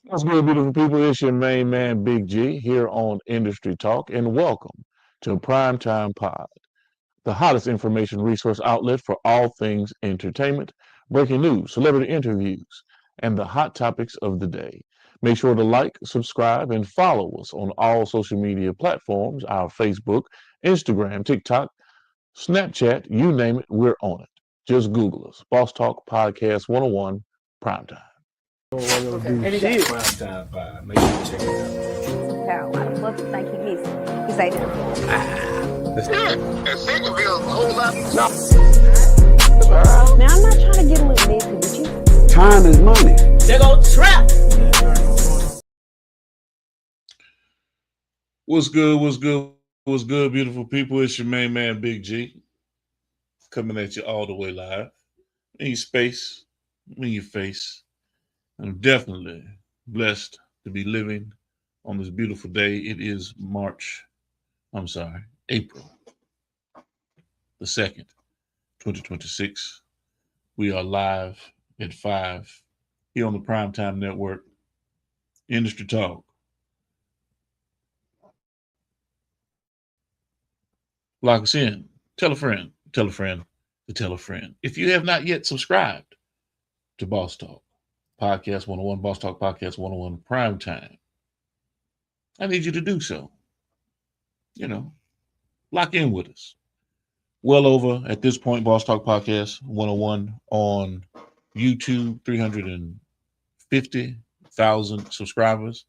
What's good, beautiful people? It's your main man, Big G, here on Industry Talk, and welcome to Primetime Pod, the hottest information resource outlet for all things entertainment, breaking news, celebrity interviews, and the hot topics of the day. Make sure to like, subscribe, and follow us on all social media platforms, our Facebook, Instagram, TikTok, Snapchat, you name it, we're on it. Just Google us. Boss Talk Podcast 101 Primetime. Okay. And he got Prime Time 5. Make sure you check it Power. Why the fuck you think he gets it? He say that. And second feels a whole lot. Now I'm not trying to get a little messy with you. Time is money. out. They go trap. What's good? What's good? What's good, beautiful people? It's your main man, Big G, coming at you all the way live. In your space, in your face. I'm definitely blessed to be living on this beautiful day. It is April the 2nd, 2026. We are live at 5 here on the Primetime Network, Industry Talk. Lock us in. Tell a friend, tell a friend, to tell a friend. If you have not yet subscribed to Boss Talk Podcast 101, Boss Talk Podcast 101 Primetime, I need you to do so. Lock in with us. Well over, at this point, Boss Talk Podcast 101 on YouTube, 350,000 subscribers,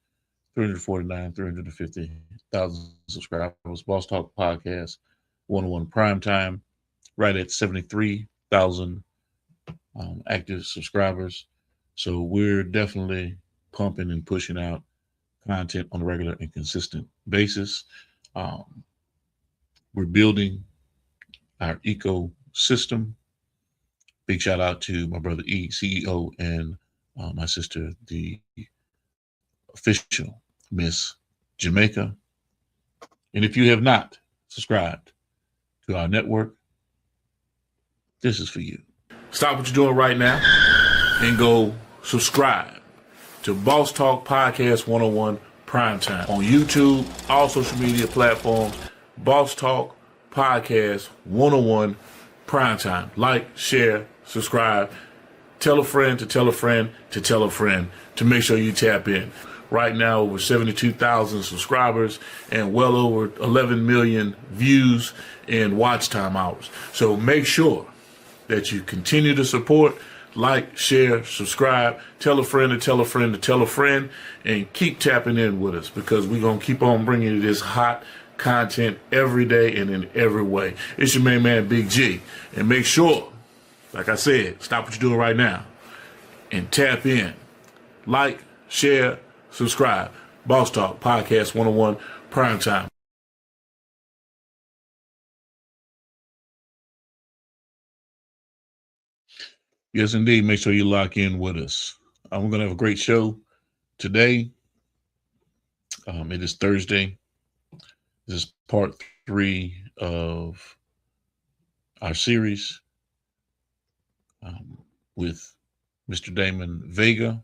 350,000 subscribers. Boss Talk Podcast 101 Primetime, right at 73,000 active subscribers. So we're definitely pumping and pushing out content on a regular and consistent basis. We're building our ecosystem. Big shout out to my brother E, CEO, and my sister, the official Miss Jamaica. And if you have not subscribed to our network, this is for you. Stop what you're doing right now and go subscribe to Boss Talk Podcast 101 Primetime on YouTube, all social media platforms. Boss Talk Podcast 101 Primetime. Like, share, subscribe. Tell a friend to tell a friend to tell a friend to make sure you tap in. Right now, over 72,000 subscribers and well over 11 million views and watch time hours. So make sure that you continue to support, like, share, subscribe, tell a friend to tell a friend to tell a friend, and keep tapping in with us because we're going to keep on bringing you this hot content every day and in every way. It's your main man, Big G. And make sure, like I said, stop what you're doing right now and tap in. Like, share, subscribe. Boss Talk Podcast 101 Primetime. Yes, indeed. Make sure you lock in with us. We're going to have a great show today. It is Thursday. This is part 3 of our series with Mr. Damon Vega.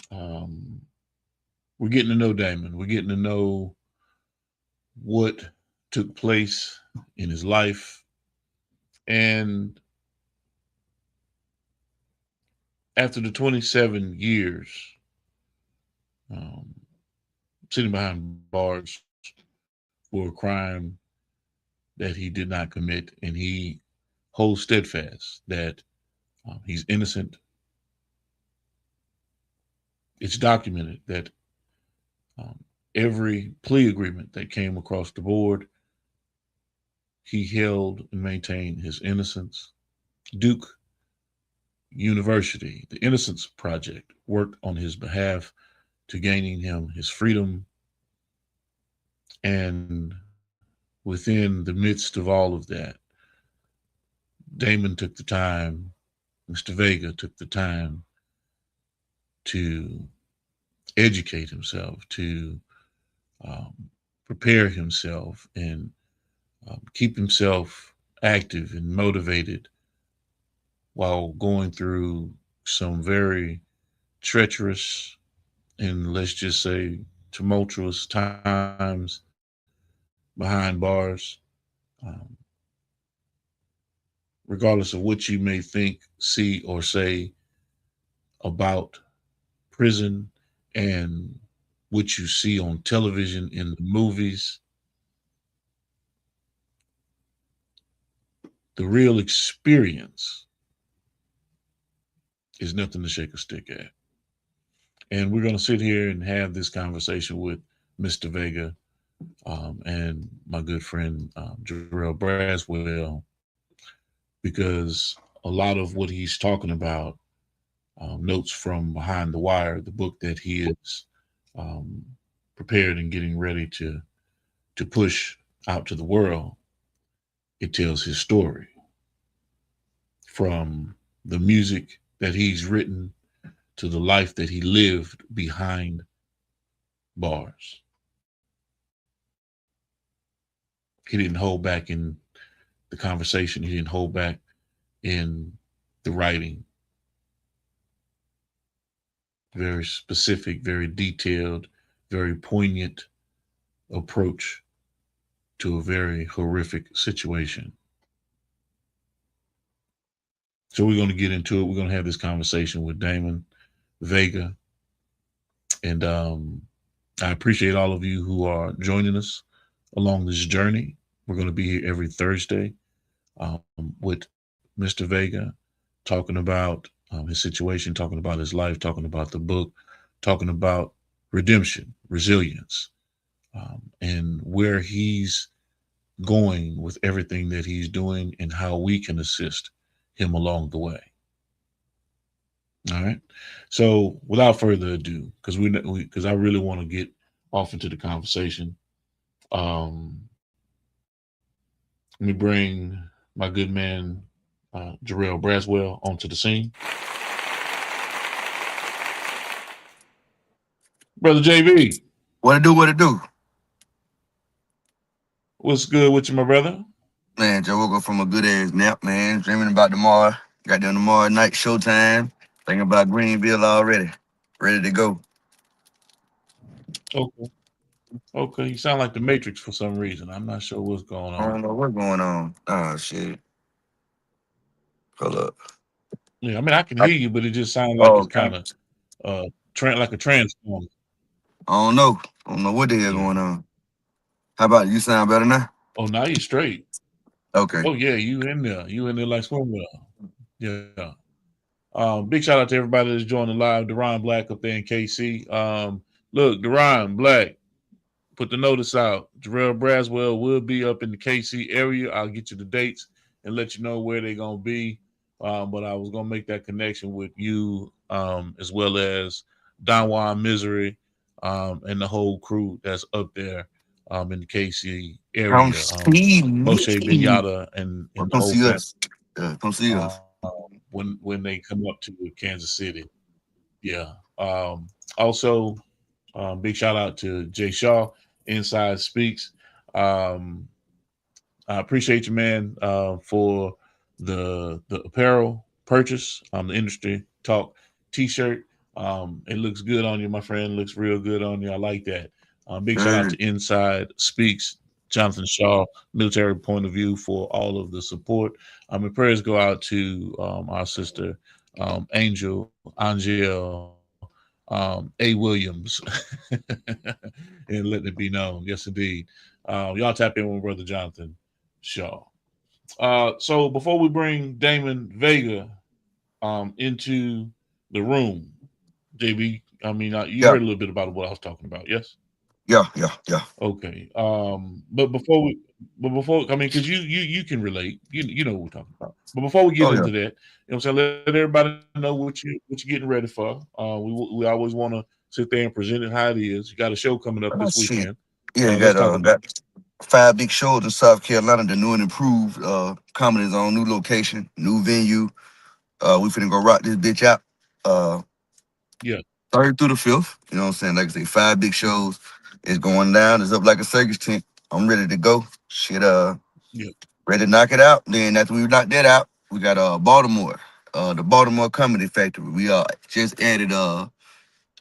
We're getting to know Damon. We're getting to know what took place in his life. And after the 27 years sitting behind bars for a crime that he did not commit, and he holds steadfast that he's innocent. It's documented that every plea agreement that came across the board, he held and maintained his innocence. Duke University, the Innocence Project, worked on his behalf to gaining him his freedom. And within the midst of all of that, Damon took the time, Mr. Vega took the time to educate himself, to prepare himself, and keep himself active and motivated while going through some very treacherous in, let's just say, tumultuous times behind bars. Um, Regardless of what you may think, see, or say about prison and what you see on television, in the movies, the real experience is nothing to shake a stick at. And we're going to sit here and have this conversation with Mr. Vega and my good friend Jarrell Braswell, because a lot of what he's talking about, notes from Behind the Wire, the book that he is prepared and getting ready to push out to the world, it tells his story from the music that he's written to the life that he lived behind bars. He didn't hold back in the conversation. He didn't hold back in the writing. Very specific, very detailed, very poignant approach to a very horrific situation. So we're going to get into it. We're going to have this conversation with Damon Vega. And I appreciate all of you who are joining us along this journey. We're going to be here every Thursday with Mr. Vega, talking about his situation, talking about his life, talking about the book, talking about redemption, resilience, and where he's going with everything that he's doing and how we can assist him along the way. All right. So without further ado, because I really want to get off into the conversation, let me bring my good man Jarrell Braswell onto the scene. Brother JB. What it do, what it do? What's good with you, my brother? Man, Joe woke up from a good ass nap, man. Dreaming about tomorrow. Got down tomorrow night, showtime. Thinking about Greenville already. Ready to go. Okay. Okay. You sound like the Matrix for some reason. I'm not sure what's going I on. don't know what's going on. Oh, shit. Hold up. Yeah, I mean, I can hear you, but it just sounds like it's kind of like a transformer. I don't know. I don't know what the hell going on. How about you? Sound better now? Oh, now you're straight. Okay. Oh, yeah, you in there. You in there like swimwear. Yeah. Big shout out to everybody that's joining live. Deron Black up there in KC. Look, Deron Black, put the notice out. Jarrell Braswell will be up in the KC area. I'll get you the dates and let you know where they're going to be. But I was going to make that connection with you, as well as Don Juan Misery, and the whole crew that's up there in the KC area. Come see Moshe Benyata and the come whole see us. Come see us. When they come up to Kansas City. Yeah. Also, big shout out to Jay Shaw, Inside Speaks. I appreciate you, man, for the apparel purchase, the Industry Talk t-shirt. It looks good on you, my friend. Looks real good on you. I like that. Big shout out to Inside Speaks, Jonathan Shaw, Military Point of View, for all of the support. And prayers go out to our sister, Angel A. Williams, and letting it be known. Yes, indeed. Y'all tap in with Brother Jonathan Shaw. So before we bring Damon Vega into the room, JB, you heard a little bit about what I was talking about, yes? Yeah. Okay. But before, because you can relate, you know what we're talking about. But before we get into that, you know what I'm saying, let everybody know what you're getting ready for. We always want to sit there and present it how it is. You got a show coming up this weekend. Yeah, got 5 big shows in South Carolina. The new and improved Comedy Zone, new location, new venue. We finna go rock this bitch out. 3rd through the 5th. You know what I'm saying? Like I say, 5 big shows. It's going down. It's up like a circus tent. I'm ready to go. Shit, ready to knock it out. Then after we knock that out, we got Baltimore, the Baltimore Comedy Factory. We just added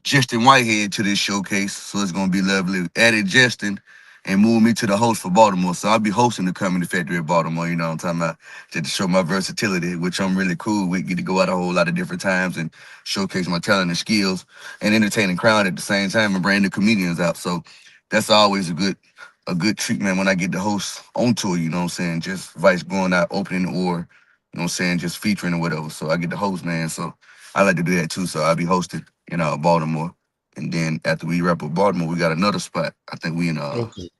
Justin Whitehead to this showcase, so it's gonna be lovely. Added Justin and moved me to the host for Baltimore, so I'll be hosting the Comedy Factory at Baltimore. You know what I'm talking about? Just to show my versatility, which I'm really cool with. Get to go out a whole lot of different times and showcase my talent and skills, and entertain a crowd at the same time and bring the comedians out. So that's always a good treatment when I get to host on tour. You know what I'm saying? Just Vice going out opening or, you know what I'm saying, just featuring or whatever. So I get to host, man. So I like to do that too. So I'll be hosting in Baltimore. And then after we wrap up Baltimore, we got another spot. I think we in Okay.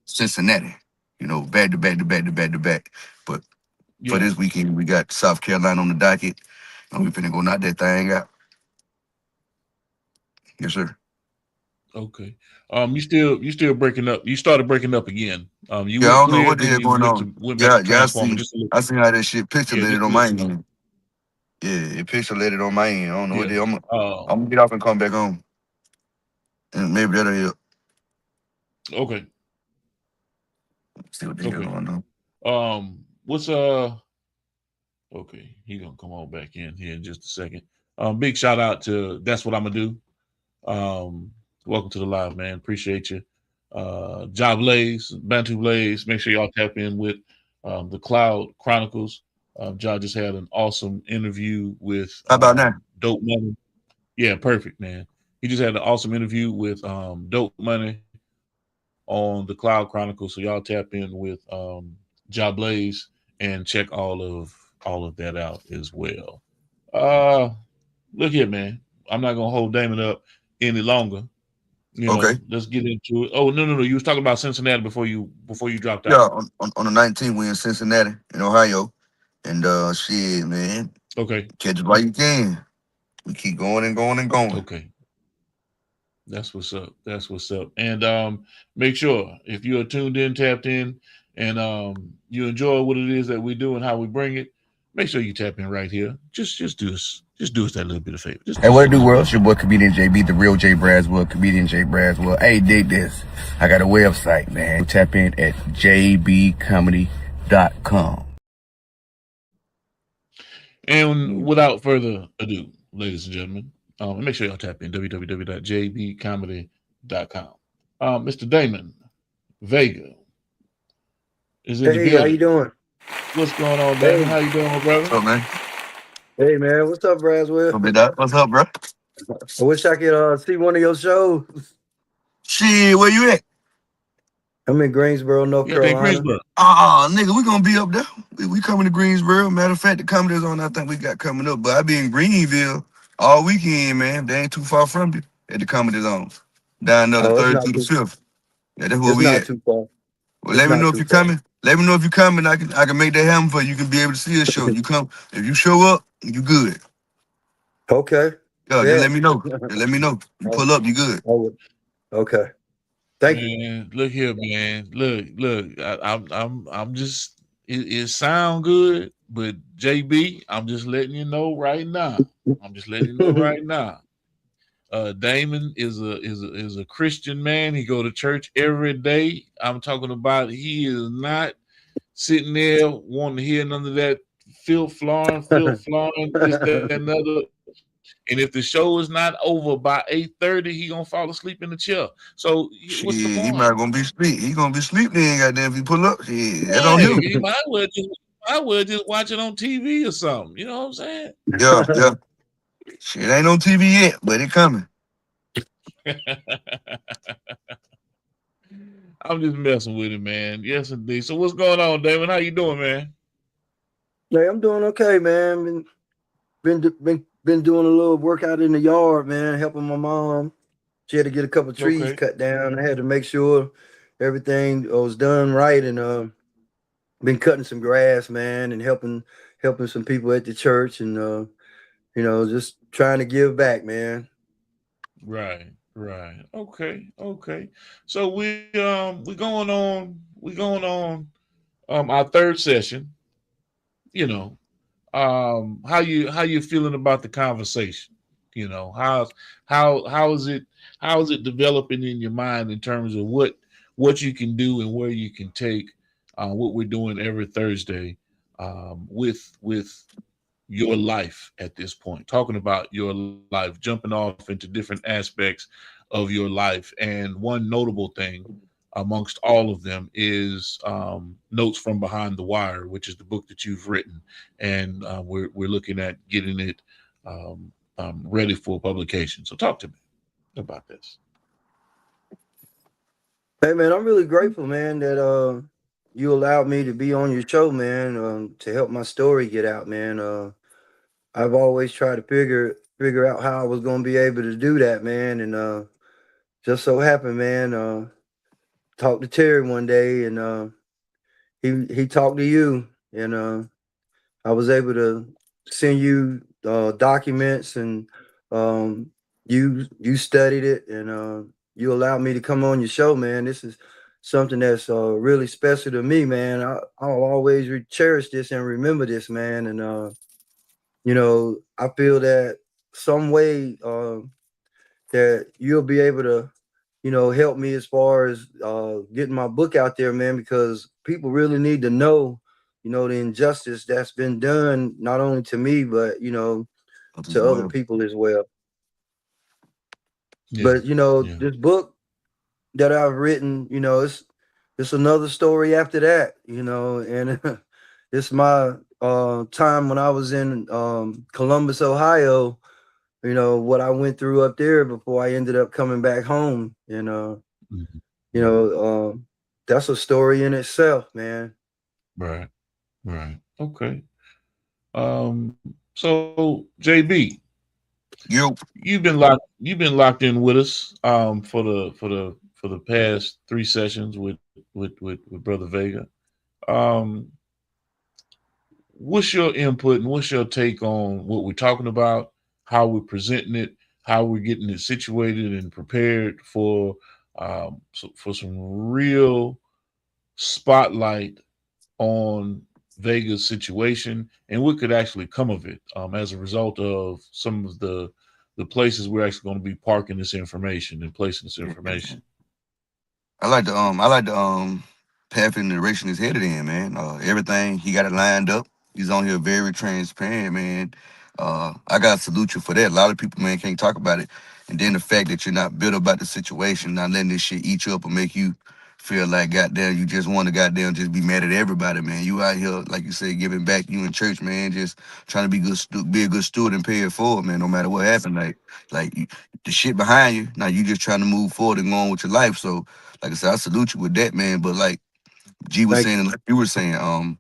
Cincinnati. You know, back to back to back to back to back. But for Yeah. this weekend, we got South Carolina on the docket. And we finna go knock that thing out. Yes, sir. Okay. You still breaking up. You started breaking up again. You Yeah, I went don't know clear, what the then hell you going on. went back to Yeah, transformer just a little. I seen how that shit Yeah, pixelated just a on my little. end. Yeah, it pixelated on my end. I don't know what Yeah. the hell. I'm gonna get off and come back on. And maybe that'll help. Okay. See what the hell Okay. going on. What's okay, he gonna come on back in here in just a second. Big shout out to That's What I'm Gonna Do. Welcome to the live, man. Appreciate you. Ja Blaze, Bantu Blaze. Make sure y'all tap in with the Cloud Chronicles. Ja just had an awesome interview with How about now? Dope Money. Yeah, perfect, man. He just had an awesome interview with Dope Money on the Cloud Chronicles. So y'all tap in with Ja Blaze and check all of that out as well. Look here, man. I'm not gonna hold Damon up any longer. You know, Okay. let's get into it. Oh, no. You was talking about Cincinnati before you dropped Yeah, out. on the 19th, we in Cincinnati, in Ohio. And shit, man. Okay. Catch it while you can. We keep going and going and going. Okay. That's what's up. That's what's up. And make sure if you are tuned in, tapped in, and you enjoy what it is that we do and how we bring it, make sure you tap in right here. Just do us that little bit of favor. Hey, what it do, world? It's your boy, Comedian JB, the real Jay Braswell, Comedian Jay Braswell. Hey, dig this. I got a website, man. Tap in at jbcomedy.com. And without further ado, ladies and gentlemen, make sure y'all tap in www.jbcomedy.com. Mr. Damon Vega is in the building. How you doing? What's going on, Damon? How you doing, my brother? What's up, man? Hey, man. What's up, Braswell? What's up, bro? I wish I could see one of your shows. Shit, where you at? I'm in Greensboro, North Carolina. Greensboro. Nigga, we gonna be up there. We coming to Greensboro. Matter of fact, the comedy zone I think we got coming up. But I be in Greenville all weekend, man. They ain't too far from you at the comedy zone. Down there, the Oh, it's 3rd not through the too- 5th. Yeah, that's where It's we not at. too far. Well, let me know if you coming. Let me know if you coming. I can make that happen for you. You can be able to see a show. You come. If you show up, you good. Okay. Yeah, Yeah. just let me know. Just let me know. You pull up, you good. Okay. Thank you. Man, look here, man. Look. I'm just. It sound good, but JB, I'm just letting you know right now. Damon is a Christian man. He go to church every day. I'm talking about he is not sitting there wanting to hear none of that filth flowing, this, that, and another. And if the show is not over by 8:30, he gonna fall asleep in the chair. So what's the point? He might gonna be asleep. He gonna be asleep then, goddamn, if he pull up. Shit, that's on him. He might well just watch it on TV or something. You know what I'm saying? Yeah. Shit ain't on TV yet, but it coming. I'm just messing with it, man. Yes, indeed. So what's going on, Damon? How you doing, man? Hey, I'm doing okay, man. Been doing a little workout in the yard, man, helping my mom. She had to get a couple trees cut down. I had to make sure everything was done right, and been cutting some grass, man, and helping some people at the church, and just trying to give back, man. Right. Okay. So we going on our third session. You know, how you feeling about the conversation? You know, how is it developing in your mind in terms of what you can do and where you can take what we're doing every Thursday with your life at this point, talking about your life, jumping off into different aspects of your life. And one notable thing amongst all of them is Notes from Behind the Wire, which is the book that you've written. And we're looking at getting it ready for publication. So talk to me about this. Hey man, I'm really grateful, man, that you allowed me to be on your show, man, to help my story get out, man. I've always tried to figure out how I was gonna be able to do that, man, and just so happened, man, talked to Terry one day, and he talked to you, and I was able to send you documents, and you studied it, and you allowed me to come on your show, man. This is something that's really special to me, man. I'll always cherish this and remember this, man. And you know, I feel that some way that you'll be able to, you know, help me as far as getting my book out there, man, because people really need to know, you know, the injustice that's been done, not only to me, but, you know, to other people as well. Yeah. But, you know, this book that I've written, you know, it's another story after that, you know, and it's my time when I was in Columbus, Ohio, you know, what I went through up there before I ended up coming back home. And, you know, that's a story in itself, man. Right. Right. Okay. So JB, you've been locked in with us for the past 3 sessions with Brother Vega. What's your input and what's your take on what we're talking about, how we're presenting it, how we're getting it situated and prepared for some real spotlight on Vega's situation and what could actually come of it as a result of some of the places we're actually going to be parking this information and placing this information? I like the path and direction he's headed in, man. Everything he got it lined up. He's on here very transparent, man. I gotta salute you for that. A lot of people, man, can't talk about it. And then the fact that you're not bitter about the situation, not letting this shit eat you up and make you feel like goddamn you just want to goddamn just be mad at everybody, man. You out here, like you said, giving back. You in church, man, just trying to be a good steward and pay it forward, man. No matter what happened, the shit behind you. Now you just trying to move forward and go on with your life. So, like I said, I salute you with that, man. But like G was saying, and like you were saying,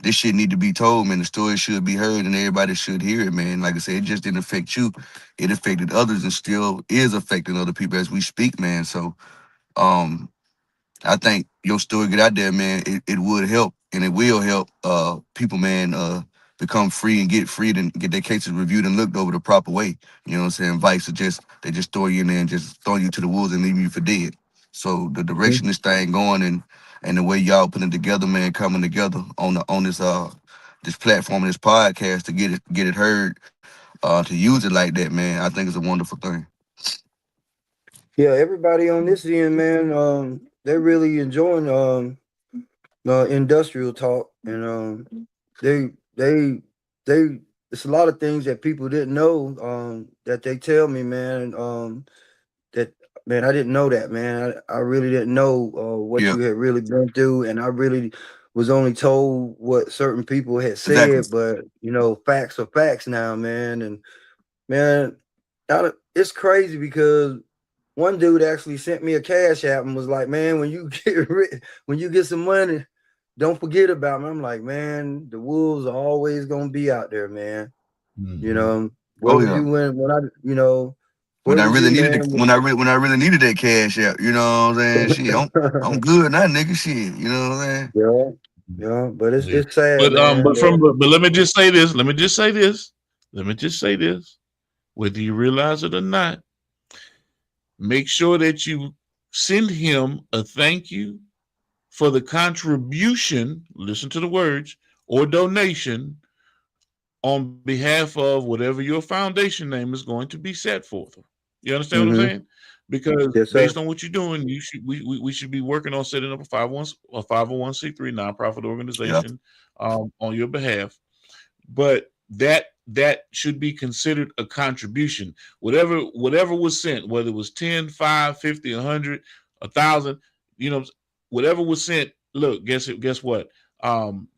this shit need to be told, man. The story should be heard and everybody should hear it, man. Like I said, it just didn't affect you. It affected others and still is affecting other people as we speak, man. So I think your story get out there, man. It would help and it will help people, man, become free and get freed and get their cases reviewed and looked over the proper way. You know what I'm saying? Vice or just they just throw you in there and just throw you to the wolves and leave you for dead. So the direction this thing going and the way y'all putting it together, man, coming together on this platform, this podcast to get it heard, to use it like that, man, I think it's a wonderful thing. Yeah, everybody on this end, man, they're really enjoying industrial talk, and they it's a lot of things that people didn't know that they tell me, man, that man, I didn't know that, man. I really didn't know what you had really been through, and I really was only told what certain people had said. Exactly. But you know, facts are facts now, man. And man, it's crazy because one dude actually sent me a cash app and was like, "Man, when you get some money, don't forget about me." I'm like, "Man, the wolves are always gonna be out there, man." Mm-hmm. You know, when I, you know. When I really needed that cash out, you know what I'm saying? Shit, I'm good now, nigga. Shit, you know what I'm saying? Yeah, but it's sad. But let me just say this. Whether you realize it or not, make sure that you send him a thank you for the contribution. Listen to the words, or donation on behalf of whatever your foundation name is going to be set forth. You understand what I'm saying? Because based on what you're doing, we should be working on setting up a 501c3 nonprofit organization on your behalf. But that should be considered a contribution. Whatever was sent, whether it was 10, 5, 50, 100, 1,000, whatever was sent. Look, guess what?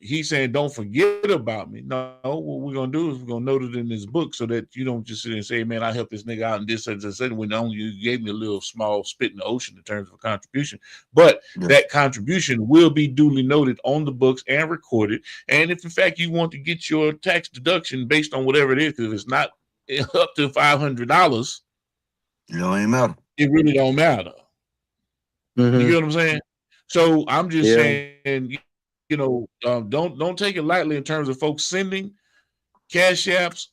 He's saying, don't forget about me. No, what we're gonna do is we're gonna note it in this book so that you don't just sit there and say, man, I helped this nigga out and this and when only you gave me a little small spit in the ocean in terms of a contribution. But that contribution will be duly noted on the books and recorded. And if in fact you want to get your tax deduction based on whatever it is, because if it's not up to $500, it don't even matter. It really don't matter. Mm-hmm. You get what I'm saying? So I'm just saying, don't take it lightly in terms of folks sending cash apps,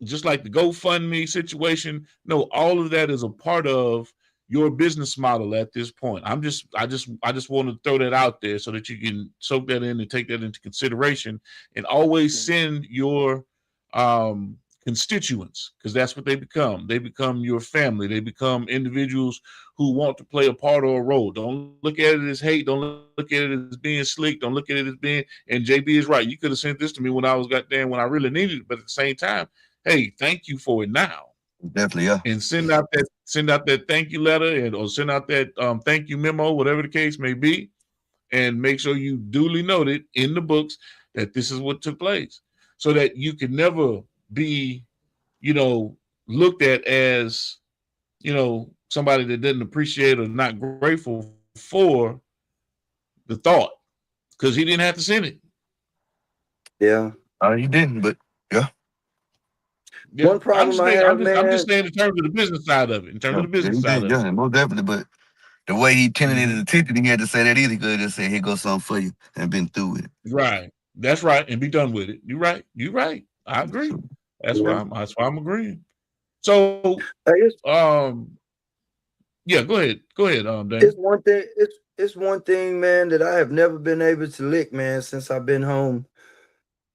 just like the GoFundMe situation. No, all of that is a part of your business model at this point. I just want to throw that out there so that you can soak that in and take that into consideration, and always send your constituents, because that's what they become. They become your family. They become individuals who want to play a part or a role. Don't look at it as hate. Don't look at it as being slick. Don't look at it as being, and JB is right. You could have sent this to me when I was when I really needed it, but at the same time, hey, thank you for it now. Definitely, yeah. And send out that thank you letter or send out that thank you memo, whatever the case may be, and make sure you duly noted in the books that this is what took place, so that you can never be, looked at as, somebody that didn't appreciate or not grateful for the thought, because he didn't have to send it. Yeah. He didn't, but yeah. One problem I'm just saying in terms of the business side of it. Yeah, most definitely. But the way he tended it in the ticket, he had to say that either. He could have just said, "Here goes something for you," and been through with it. Right. That's right, and be done with it. You're right. I agree. That's why I'm agreeing. So, yeah, go ahead, Dan. It's one thing. It's one thing, man, that I have never been able to lick, man, since I've been home.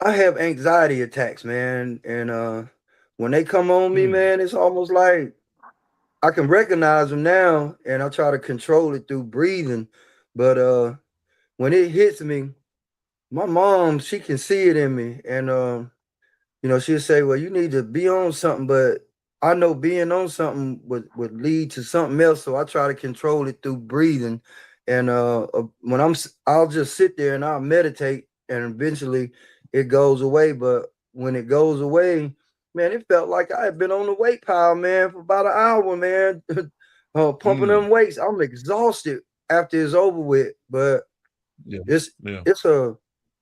I have anxiety attacks, man, and when they come on me, man, it's almost like I can recognize them now, and I try to control it through breathing. But when it hits me, my mom, she can see it in me, and she'll say, "Well, you need to be on something," but I know being on something would lead to something else, so I try to control it through breathing. And when I'll just sit there and I'll meditate, and eventually it goes away. But when it goes away, man, it felt like I had been on the weight pile, man, for about an hour, man, pumping them weights. I'm exhausted after it's over with. But it's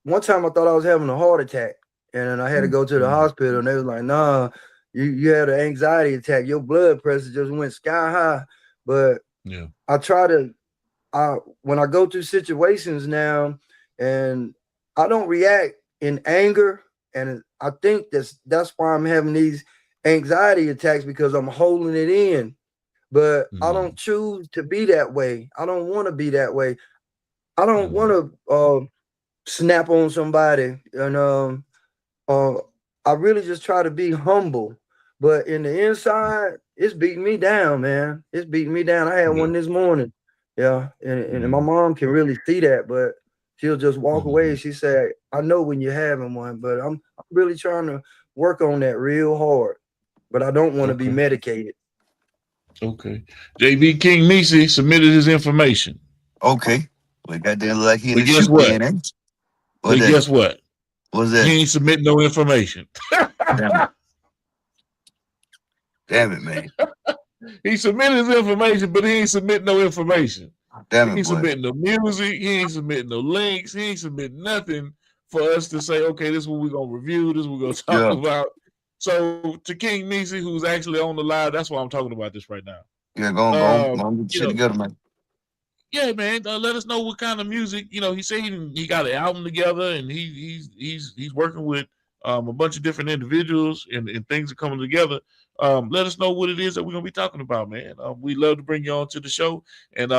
one time I thought I was having a heart attack, and then I had to go to the hospital, and they was like, "Nah, you had an anxiety attack. Your blood pressure just went sky high." But I try to, when I go through situations now, and I don't react in anger, and I think that's why I'm having these anxiety attacks, because I'm holding it in. But I don't choose to be that way. I don't want to be that way. I don't want to snap on somebody, and I really just try to be humble. But in the inside, it's beating me down, man. It's beating me down. I had one this morning. Yeah. And my mom can really see that, but she'll just walk away. She said, "I know when you're having one, but I'm really trying to work on that real hard. But I don't want to be medicated." Okay. JB King Nisi submitted his information. Okay. We got that like he but guess what? But guess what? What's that? He ain't submitting no information. Damn it, man. He submitted his information, but he ain't submitting no information. Damn it, he ain't submitting no music. He ain't submitting no links. He ain't submitting nothing for us to say, okay, this is what we're going to review. This is what we're going to talk about. So to King Nisi, who's actually on the live, that's why I'm talking about this right now. Yeah, go on. Get shit together, man. Yeah, man. Let us know what kind of music. He said he got an album together, and he's working with a bunch of different individuals, and things are coming together. Let us know what it is that we're gonna be talking about, man. We love to bring you on to the show, and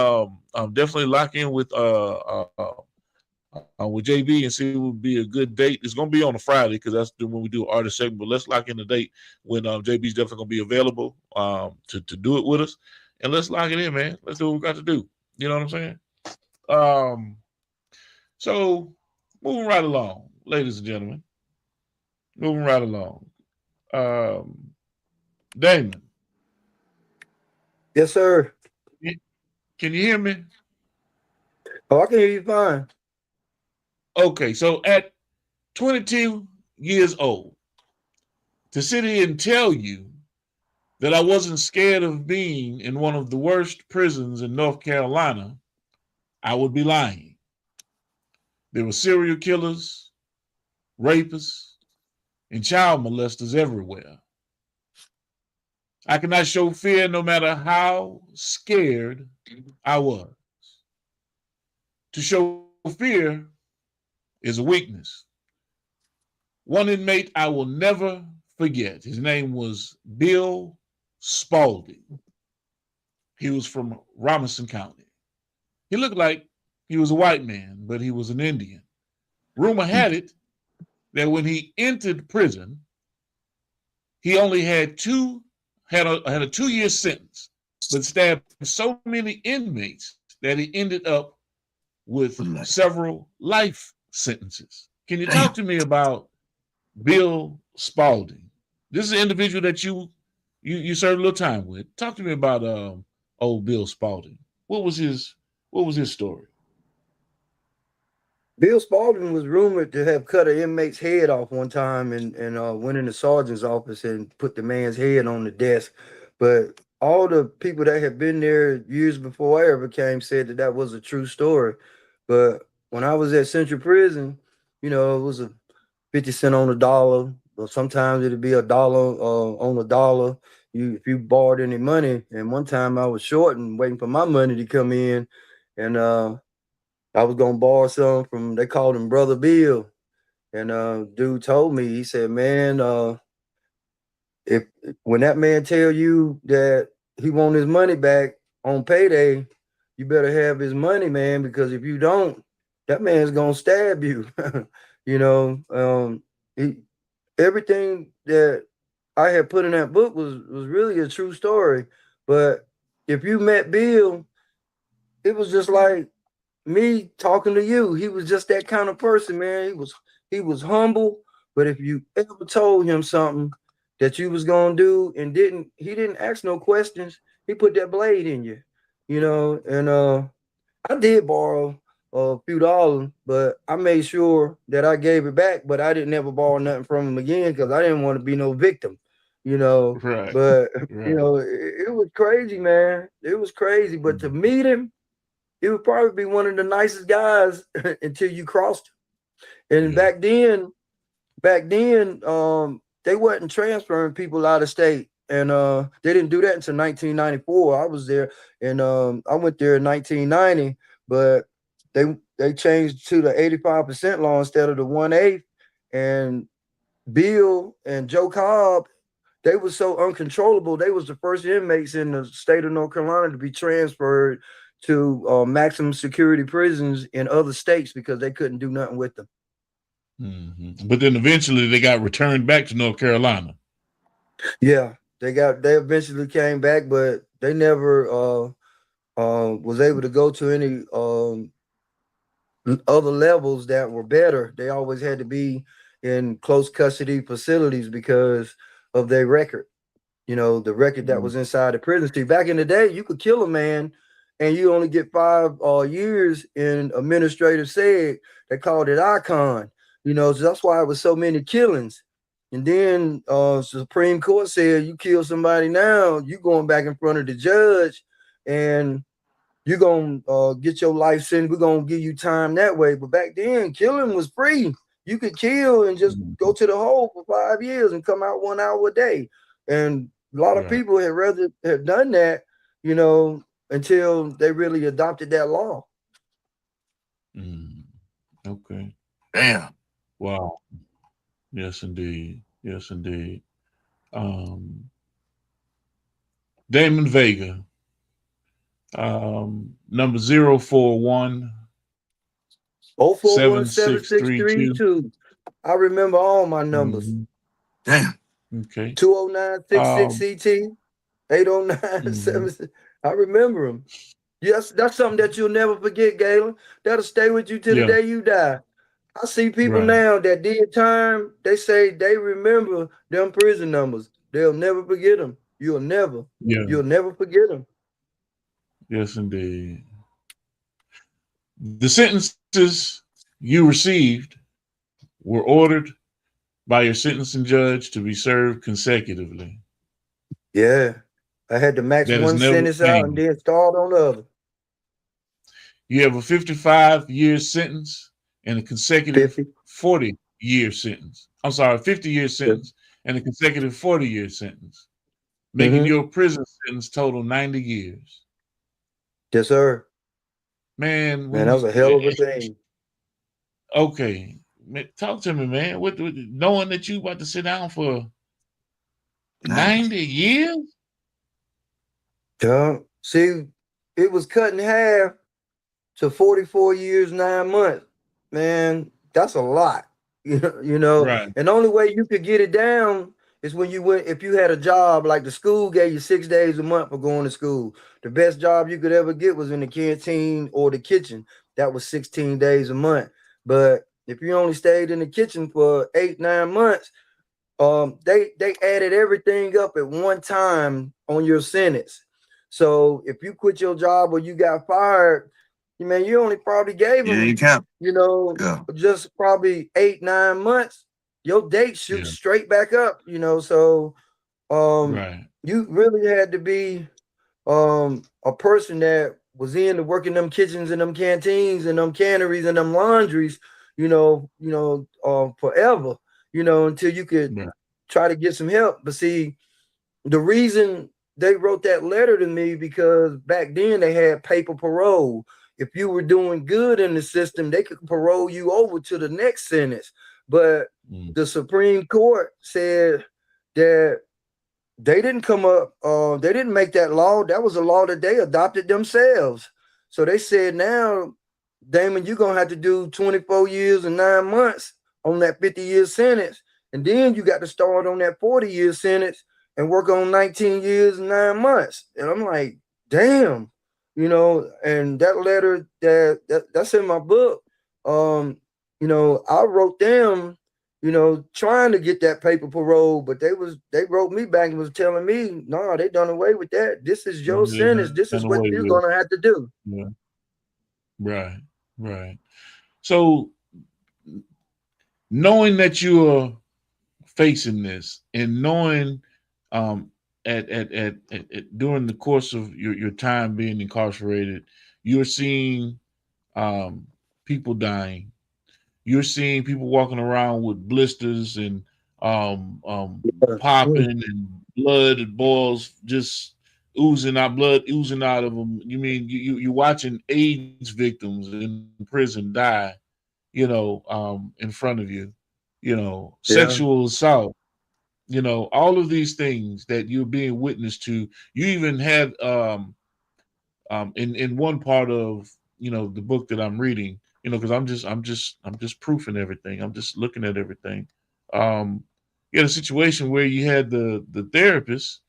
definitely lock in with JB and see what would be a good date. It's gonna be on a Friday because that's when we do artist segment. But let's lock in the date when JB's definitely gonna be available to do it with us, and let's lock it in, man. Let's do what we got to do. You know what I'm saying? So moving right along, ladies and gentlemen. moving right along. Damon. Yes, sir. Can you hear me? Oh, I can hear you fine. Okay, so at 22 years old, to sit here and tell you that I wasn't scared of being in one of the worst prisons in North Carolina, I would be lying. There were serial killers, rapists, and child molesters everywhere. I could not show fear no matter how scared I was. To show fear is a weakness. One inmate I will never forget. His name was Bill Spalding. He was from Robinson County. He looked like he was a white man, but he was an Indian. Rumor had it that when he entered prison, he only had a 2-year sentence, but stabbed so many inmates that he ended up with several life sentences. Can you talk to me about Bill Spalding? This is an individual that you served a little time with. Talk to me about old Bill Spalding. What was his story? Bill Spalding was rumored to have cut an inmate's head off one time and went in the sergeant's office and put the man's head on the desk. But all the people that had been there years before I ever came said that was a true story. But when I was at Central Prison, it was a 50 cents on a dollar, or sometimes it'd be $1 on a dollar. If you borrowed any money, and one time I was short and waiting for my money to come in, and I was gonna borrow some from, they called him Brother Bill, and dude told me, he said, man, if when that man tell you that he want his money back on payday, you better have his money, man, because if you don't, that man's gonna stab you. Everything that I had put in that book was really a true story. But if you met Bill, it was just like me talking to you. He was just that kind of person, man. He was humble, but if you ever told him something that you was gonna do and he didn't ask no questions, he put that blade in you, and I did borrow a few dollars, but I made sure that I gave it back, but I didn't ever borrow nothing from him again because I didn't want to be no victim, Right. But Right. It was crazy, man. It was crazy. But to meet him, he would probably be one of the nicest guys until you crossed him. And back then, they wasn't transferring people out of state. And they didn't do that until 1994. I was there, and I went there in 1990, but they changed to the 85% law instead of the 1/8. And Bill and Joe Cobb, they were so uncontrollable. They was the first inmates in the state of North Carolina to be transferred to maximum security prisons in other states because they couldn't do nothing with them. Mm-hmm. But then eventually they got returned back to North Carolina. Yeah, they eventually came back, but they never was able to go to any other levels that were better. They always had to be in close custody facilities because of their record. The record that was inside the prison. See, back in the day, you could kill a man and you only get 5 years in administrative seg. They called it icon. So that's why it was so many killings. And then Supreme Court said you kill somebody now, you going back in front of the judge and you're going to get your life sentence. We're going to give you time that way. But back then, killing was free. You could kill and just go to the hole for 5 years and come out 1 hour a day. And a lot of people had rather have done that, until they really adopted that law. Okay. Damn. Wow. Yes, indeed. Yes, indeed. Damon Vega, number 041 0417632. I remember all my numbers. Damn. Okay. 20966CT, 80976. I remember them. Yes, that's something that you'll never forget, Galen. That'll stay with you till the day you die. I see people Right. now that did time. They say they remember them prison numbers. They'll never forget them. You'll Yeah. never forget them. Yes, indeed. The sentences you received were ordered by your sentencing judge to be served consecutively. Yeah, I had to max That has one never sentence out and changed. then start on the other. You have a 55-year sentence and a consecutive 50. 40-year sentence. I'm sorry, 50-year sentence and a consecutive 40-year sentence, making your prison sentence total 90 years. Yes, sir. Man, Man, when that was a hell of a thing. okay, man, talk to me, man. What knowing that you about to sit down for 90 years? Yeah. See, it was cut in half to 44 years, 9 months. Man, that's a lot. You know, Right. and the only way you could get it down is when you went, if you had a job, like the school gave you 6 days a month for going to school. The best job you could ever get was in the canteen or the kitchen. That was 16 days a month. But if you only stayed in the kitchen for 8, 9 months, they added everything up at one time on your sentence. So if you quit your job or you got fired, man, you only probably gave them, just probably 8, 9 months. Your date shoots straight back up, So Right. you really had to be a person that was in to work in them kitchens and them canteens and them canneries and them laundries, forever, until you could try to get some help. But see, the reason they wrote that letter to me, because back then they had paper parole. If you were doing good in the system, they could parole you over to the next sentence. But the Supreme Court said that they didn't come up, they didn't make that law. That was a law that they adopted themselves. So they said, now, Damon, you're going to have to do 24 years and 9 months on that 50-year sentence. And then you got to start on that 40-year sentence and work on 19 years and 9 months. And I'm like, damn, and that letter that's in my book. I wrote them, trying to get that paper parole, but they wrote me back and was telling me, no, they done away with that. This is your sentence. This is what you're going to have to do. Yeah. Right. Right. So knowing that you are facing this and knowing at during the course of your time being incarcerated, you're seeing people dying. You're seeing people walking around with blisters and popping and blood and balls just oozing out, blood oozing out of them. You mean you're watching AIDS victims in prison die, in front of you, sexual assault, all of these things that you're being witness to. You even had in one part of the book that I'm reading, because I'm just proofing everything. I'm just looking at everything. You had a situation where you had the therapist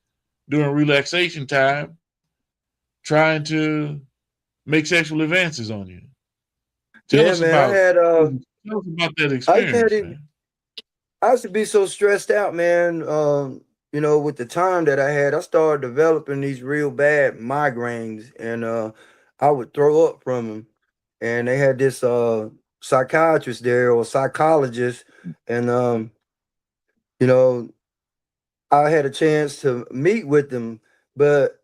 during relaxation time trying to make sexual advances on you. Tell us about that experience. I used to be so stressed out, man. With the time that I had, I started developing these real bad migraines, and I would throw up from them. And they had this psychiatrist there, or psychologist, and I had a chance to meet with them. But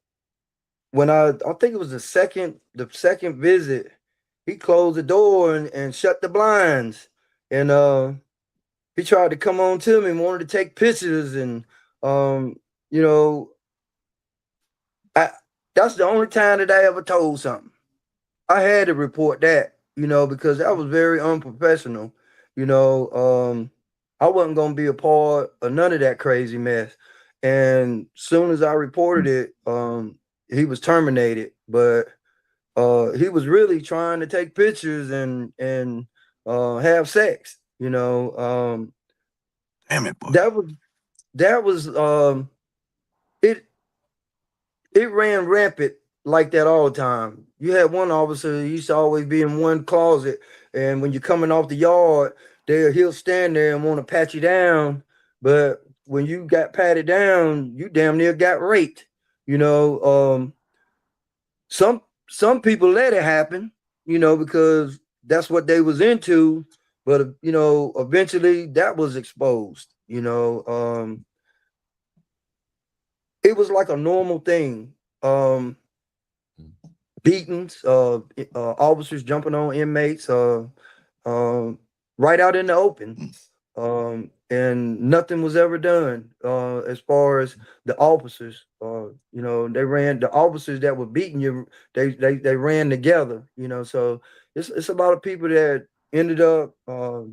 when I think it was the second visit, he closed the door and shut the blinds, and he tried to come on to me, wanted to take pictures, and that's the only time that I ever told something. I had to report that, because that was very unprofessional. I wasn't gonna be a part of none of that crazy mess. And soon as I reported it, he was terminated. But he was really trying to take pictures and have sex. Damn it, boy. That was it ran rampant like that all the time. You had one officer, he used to always be in one closet, and when you're coming off the yard, he'll stand there and want to pat you down. But when you got patted down, you damn near got raped. You know, some people let it happen, you know, because that's what they was into. But you know, eventually that was exposed. You know, it was like a normal thing. Beatings, officers jumping on inmates, right out in the open, and nothing was ever done as far as the officers. You know, the officers that were beating you. They ran together. You know, so it's a lot of people that ended up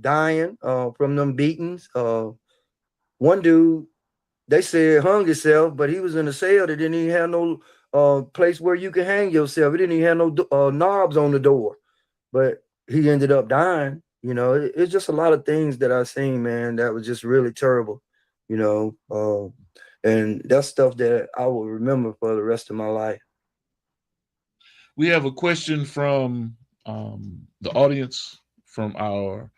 dying from them beatings. One dude, they said hung himself, but he was in a cell that didn't even have no place where you can hang yourself. It didn't even have no knobs on the door, but he ended up dying. You know, it's just a lot of things that I've seen, man, that was just really terrible, you know, and that's stuff that I will remember for the rest of my life. We have a question from the audience, from our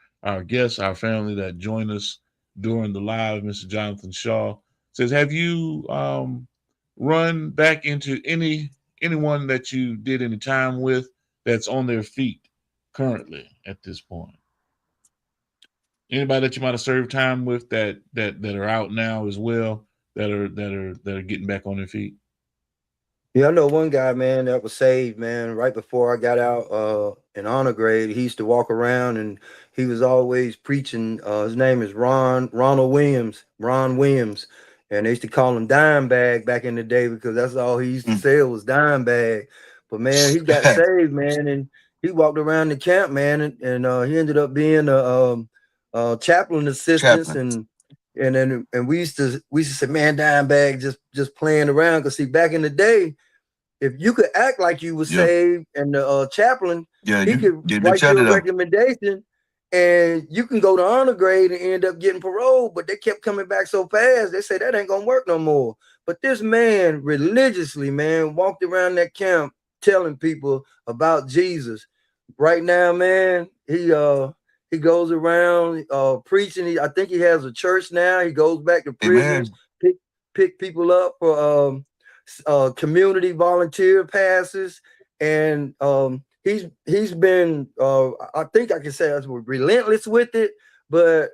guests, our family that joined us during the live. Mr. Jonathan Shaw says, have you run back into anyone that you did any time with that's on their feet currently at this point? Anybody that you might have served time with that are out now as well, that are getting back on their feet? Yeah, I know one guy, man, that was saved, man, right before I got out in honor grade. He used to walk around and he was always preaching. His name is Ron Williams. And they used to call him Dime Bag back in the day because that's all he used to say was Dime Bag. But man, he got saved, man, and he walked around the camp, man, and he ended up being a chaplain assistant. And we used to say, man, Dime Bag just playing around. Because see, back in the day, if you could act like you were saved and the chaplain, he could write you a recommendation and you can go to honor grade and end up getting parole. But they kept coming back so fast, they said that ain't gonna work no more. But this man religiously, man, walked around that camp telling people about Jesus. Right now, man, he goes around preaching. I think he has a church now. He goes back to prisons, pick people up for community volunteer passes, and he's been I think I can say that's relentless with it. But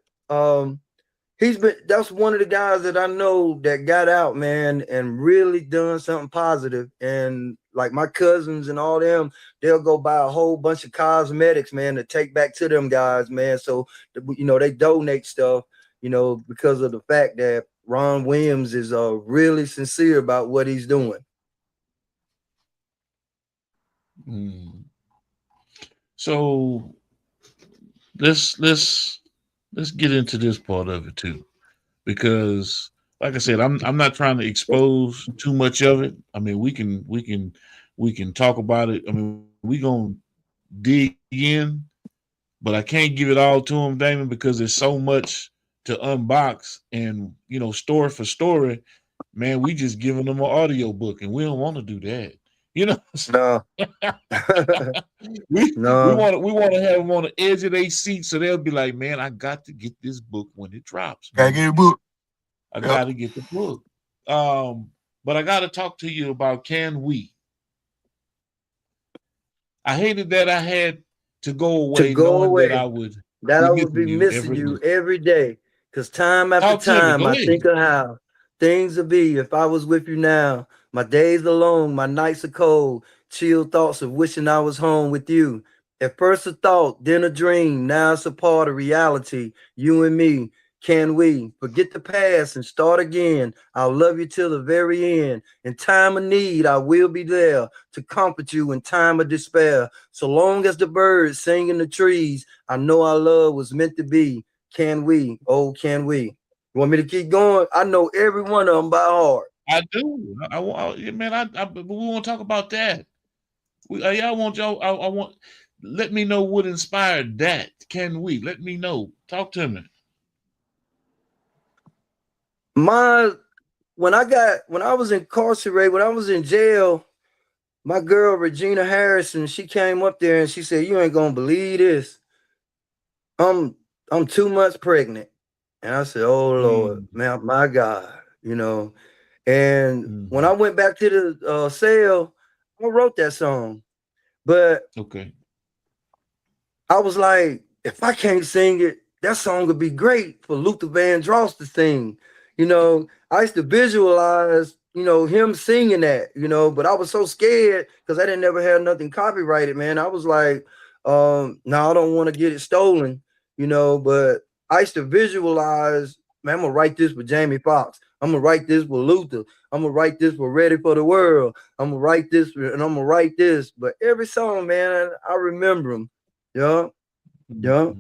that's one of the guys that I know that got out, man, and really done something positive. And like my cousins and all them, they'll go buy a whole bunch of cosmetics, man, to take back to them guys, man. So, you know, they donate stuff, you know, because of the fact that Ron Williams is really sincere about what he's doing. So let's get into this part of it too, because like I said, I'm not trying to expose too much of it. I mean, we can talk about it. I mean, we gonna dig in, but I can't give it all to him, Damon, because there's so much to unbox. And you know, story for story, man, we just giving them an audio book, and we don't want to do that. You know, no. we want to have them on the edge of their seat, so they'll be like, "Man, I got to get this book when it drops. Gotta get a book. I got to get the book." But I got to talk to you about Can We. I hated that I had to go away, knowing that I would be missing you every day. Because time after time, I think of how things would be if I was with you now. My days are long, my nights are cold. Chill thoughts of wishing I was home with you. At first a thought, then a dream. Now it's a part of reality. You and me. Can we forget the past and start again? I'll love you till the very end. In time of need, I will be there to comfort you in time of despair. So long as the birds sing in the trees, I know our love was meant to be. Can we? Oh, can we? You want me to keep going? I know every one of them by heart. I do. I want, man. We want to talk about that. I want. Let me know what inspired that. Can we? Let me know. Talk to me. When I was incarcerated, when I was in jail, my girl Regina Harrison, she came up there and she said, "You ain't gonna believe this. I'm 2 months pregnant." And I said, "Oh Lord, man, my God, you know." And when I went back to the cell, I wrote that song. But okay, I was like, if I can't sing it, that song would be great for Luther Vandross to sing. You know, I used to visualize, you know, him singing that, you know, but I was so scared because I didn't never have nothing copyrighted, man. I was like, no, I don't want to get it stolen, you know, but I used to visualize, man, I'm gonna write this with Jamie Foxx. I'm gonna write this with Luther. I'm gonna write this for Ready for the World. I'm gonna write this and I'm gonna write this. But every song, man, I remember them. Yeah, yeah,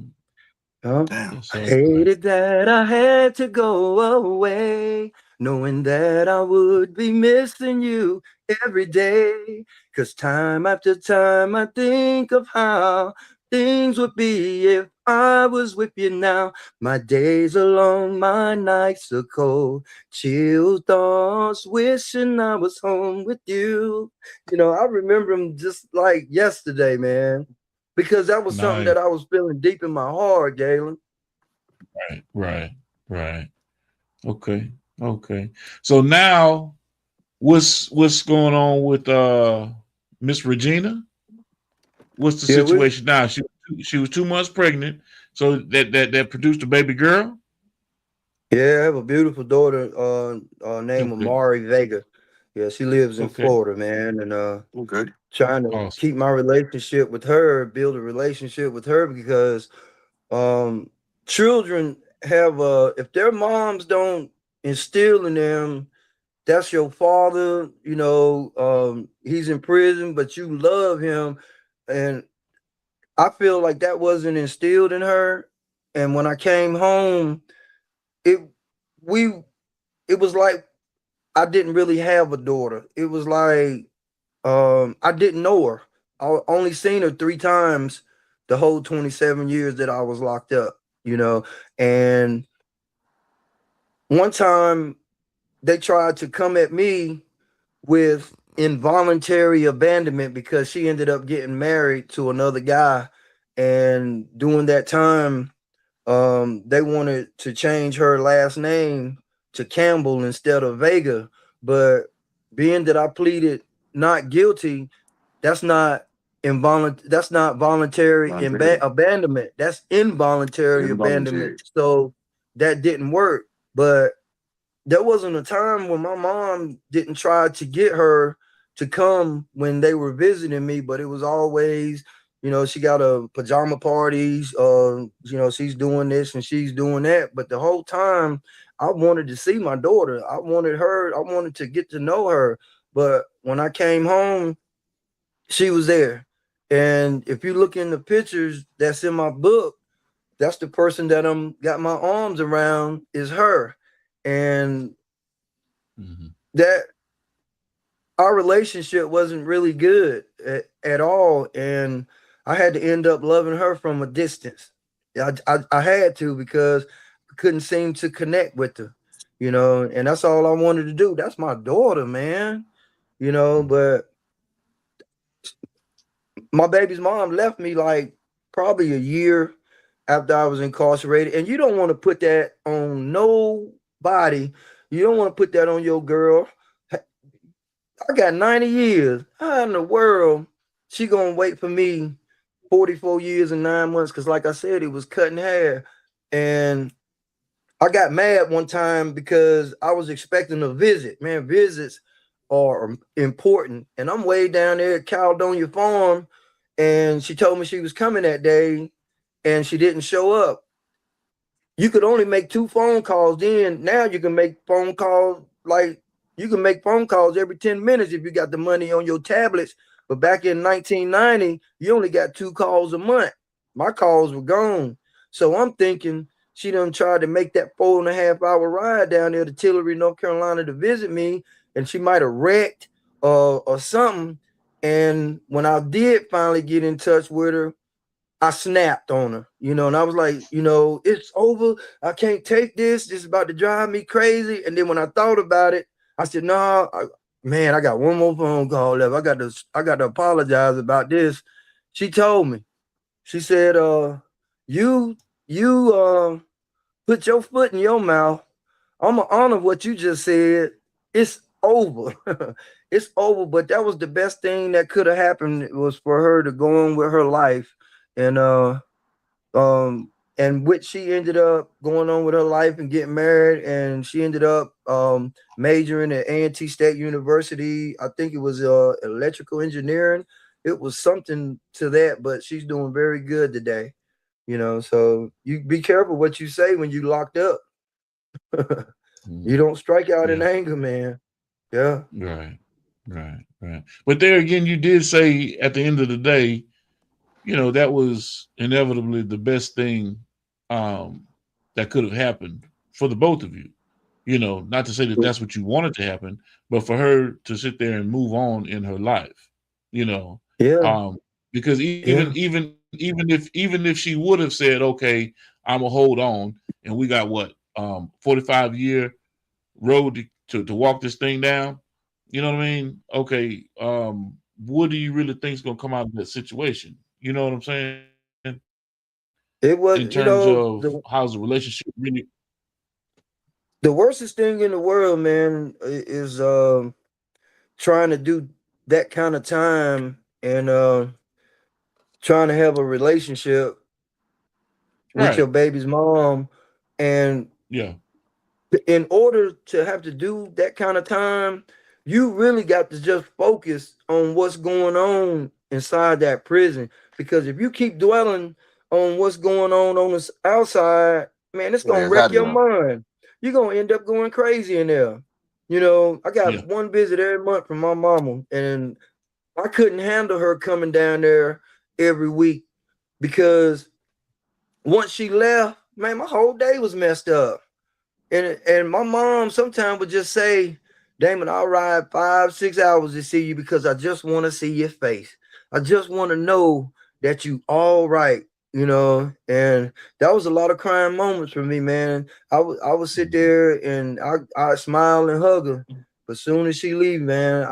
yeah. Damn. I hated that I had to go away, knowing that I would be missing you every day. 'Cause time after time I think of how things would be if I was with you now. My days are long, my nights are cold, chill thoughts wishing I was home with you. You know, I remember them just like yesterday, man. Because that was something nice. that I was feeling deep in my heart, Galen. Right. Okay. So now, what's going on with Miss Regina? What's the situation now? She was 2 months pregnant, so that produced a baby girl. Yeah, I have a beautiful daughter named Amari Vega. Yeah, she lives in Florida, man, and Okay. trying to keep my relationship with her, build a relationship with her, because children have if their moms don't instill in them, that's your father, you know, he's in prison, but you love him. And I feel like that wasn't instilled in her. And when I came home, it was like I didn't really have a daughter. It was like I didn't know her. I only seen her 3 times the whole 27 years that I was locked up, you know. And one time they tried to come at me with involuntary abandonment because she ended up getting married to another guy. And during that time, they wanted to change her last name to Campbell instead of Vega. But being that I pleaded not guilty, that's not voluntary abandonment. That's involuntary abandonment. So that didn't work. But there wasn't a time when my mom didn't try to get her to come when they were visiting me, but it was always, you know, she got a pajama parties, you know, she's doing this and she's doing that. But the whole time I wanted to see my daughter. I wanted to get to know her. But when I came home, she was there. And if you look in the pictures that's in my book, that's the person that I'm got my arms around is her. And that our relationship wasn't really good at all. And I had to end up loving her from a distance. I had to, because I couldn't seem to connect with her, you know, and that's all I wanted to do. That's my daughter, man, you know. But my baby's mom left me like probably a year after I was incarcerated. And you don't want to put that on nobody. You don't want to put that on your girl. I got 90 years. How in the world she gonna wait for me 44 years and 9 months? Because like I said, it was cutting hair. And I got mad one time because I was expecting a visit. Man, visits are important. And I'm way down there at Caledonia Farm, and she told me she was coming that day and she didn't show up. You could only make 2 phone calls then. Now you can make phone calls, like you can make phone calls every 10 minutes if you got the money on your tablets. But back in 1990, you only got 2 calls a month. My calls were gone. So I'm thinking she done tried to make that 4.5-hour ride down there to Tillery, North Carolina to visit me, and she might have wrecked or something. And when I did finally get in touch with her, I snapped on her, you know, and I was like, you know, it's over. I can't take this. This is about to drive me crazy. And then when I thought about it, I said, no, man, I got one more phone call left. I got to apologize about this. She told me, she said, you put your foot in your mouth. I'm gonna honor what you just said. It's over. It's over. But that was the best thing that could have happened, was for her to go on with her life. And which she ended up going on with her life and getting married, and she ended up majoring at A&T State University. I think it was electrical engineering. It was something to that, but she's doing very good today. So you be careful what you say when you locked up. You don't strike out in anger, man. Yeah. Right. But there again, you did say at the end of the day, that was inevitably the best thing that could have happened for the both of you. Not to say that that's what you wanted to happen, but for her to sit there and move on in her life. Yeah. Because even if she would have said, okay, I'm gonna hold on, and we got what 45-year road to walk this thing down. You know what I mean? Okay, what do you really think is gonna come out of that situation? You know what I'm saying? It was, in terms of how's the relationship really. The worstest thing in the world, man, is trying to do that kind of time and trying to have a relationship with your baby's mom. And in order to have to do that kind of time, you really got to just focus on what's going on inside that prison. Because if you keep dwelling on what's going on the outside, man, it's gonna wreck your mind. You're gonna end up going crazy in there. I got one visit every month from my mama, and I couldn't handle her coming down there every week, because once she left, man, my whole day was messed up. And my mom sometimes would just say, Damon, I'll ride 5-6 hours to see you because I just want to see your face. I just want to know that you all right, and that was a lot of crying moments for me, man. I would sit there and I smile and hug her. But as soon as she leave, man,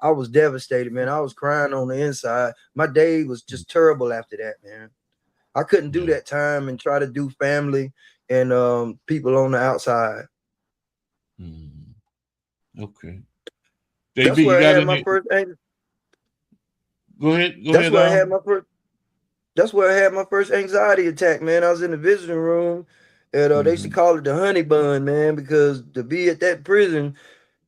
I was devastated, man. I was crying on the inside. My day was just terrible after that, man. I couldn't do that time and try to do family and people on the outside. Okay. That's where I had my first anxiety. Go ahead. That's where I had my first anxiety attack, man. I was in the visiting room, and they used to call it the honey bun, man, because to be at that prison,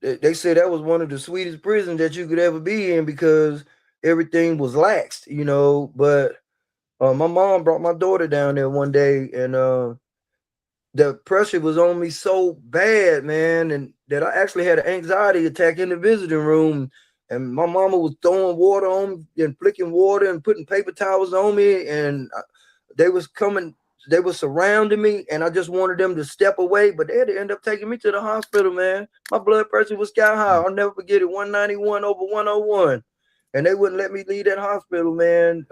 they said that was one of the sweetest prisons that you could ever be in, because everything was laxed, But my mom brought my daughter down there one day, and the pressure was on me so bad, man, and that I actually had an anxiety attack in the visiting room. And my mama was throwing water on me and flicking water and putting paper towels on me, and they was surrounding me, and I just wanted them to step away, but they had to end up taking me to the hospital, man. My blood pressure was sky high. I'll never forget it, 191 over 101. And they wouldn't let me leave that hospital, man,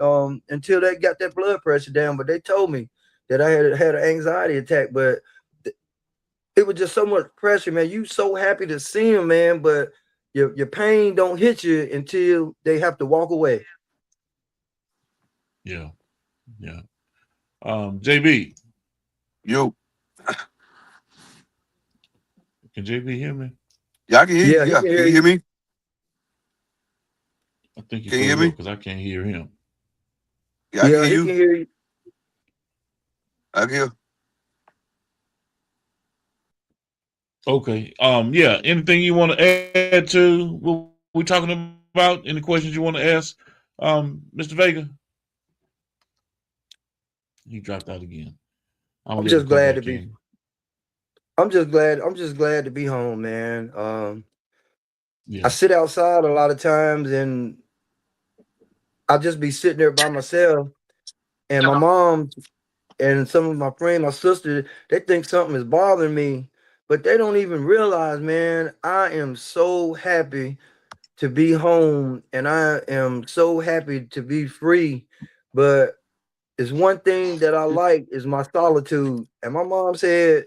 until they got that blood pressure down. But they told me that I had an anxiety attack, but it was just so much pressure, man. You so happy to see them, man, but your pain don't hit you until they have to walk away. Yeah. JB. Yo. Can JB hear me? Yeah, I can hear you. Yeah, can you hear me? I think you can hear me because I can't hear him. Yeah, I can hear you. Can hear you. I can hear. Okay. Yeah. Anything you want to add to what we're talking about? Any questions you want to ask, Mr. Vega? He dropped out again. I'm just glad to be. I'm just glad to be home, man. I sit outside a lot of times, and I just be sitting there by myself. And my mom and some of my friends, my sister, they think something is bothering me, but they don't even realize, man, I am so happy to be home, and I am so happy to be free. But it's one thing that I like is my solitude. And my mom said,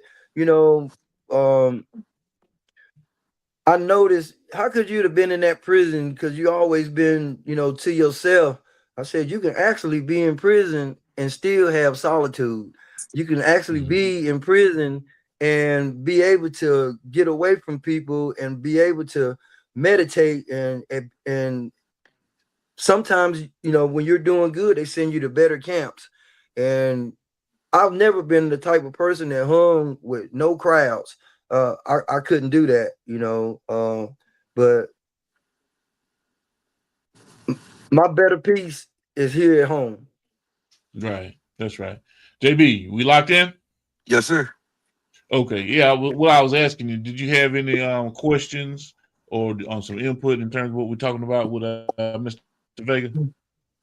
I noticed, how could you have been in that prison? Because you always been, to yourself. I said, you can actually be in prison and still have solitude. You can actually be in prison and be able to get away from people and be able to meditate and sometimes, when you're doing good, they send you to better camps. And I've never been the type of person that hung with no crowds. I couldn't do that, but my better piece is here at home. Right. That's right. JB, we locked in? Yes, sir. Okay. Yeah. What I was asking you, did you have any questions or on some input in terms of what we're talking about with Mr. Vega?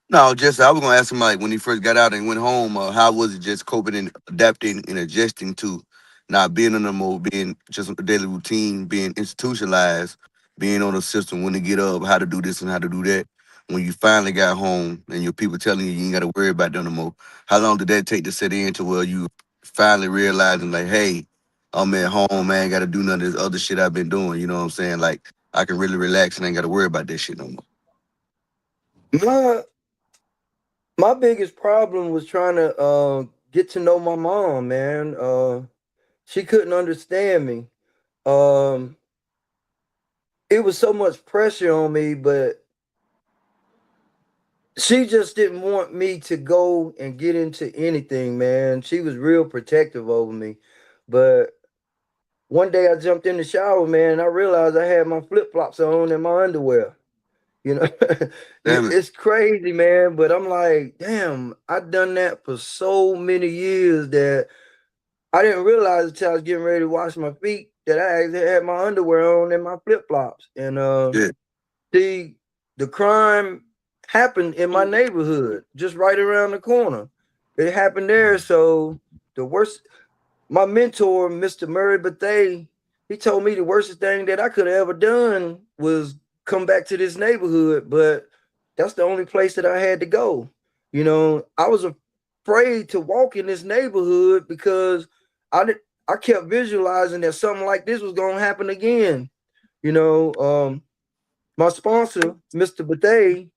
No, just I was gonna ask him like when he first got out and went home, how was it just coping and adapting and adjusting to not being in the mode, being just a daily routine, being institutionalized, being on the system, when to get up, how to do this and how to do that. When you finally got home and your people telling you ain't got to worry about them no more, how long did that take to set in to where you finally realizing like, hey, I'm at home, man, ain't got to do none of this other shit I've been doing. You know what I'm saying? Like I can really relax and ain't got to worry about that shit no more. My biggest problem was trying to get to know my mom, man. She couldn't understand me. It was so much pressure on me, but she just didn't want me to go and get into anything, man. She was real protective over me. But one day I jumped in the shower, man, and I realized I had my flip-flops on and my underwear. It's crazy, man. But I'm like, damn, I've done that for so many years that I didn't realize until I was getting ready to wash my feet that I actually had my underwear on and my flip-flops. And the crime happened in my neighborhood, just right around the corner. It happened there. So my mentor, Mr. Murray Bethay, he told me the worst thing that I could have ever done was come back to this neighborhood, but that's the only place that I had to go. I was afraid to walk in this neighborhood because I kept visualizing that something like this was going to happen again. My sponsor, Mr. Bethay,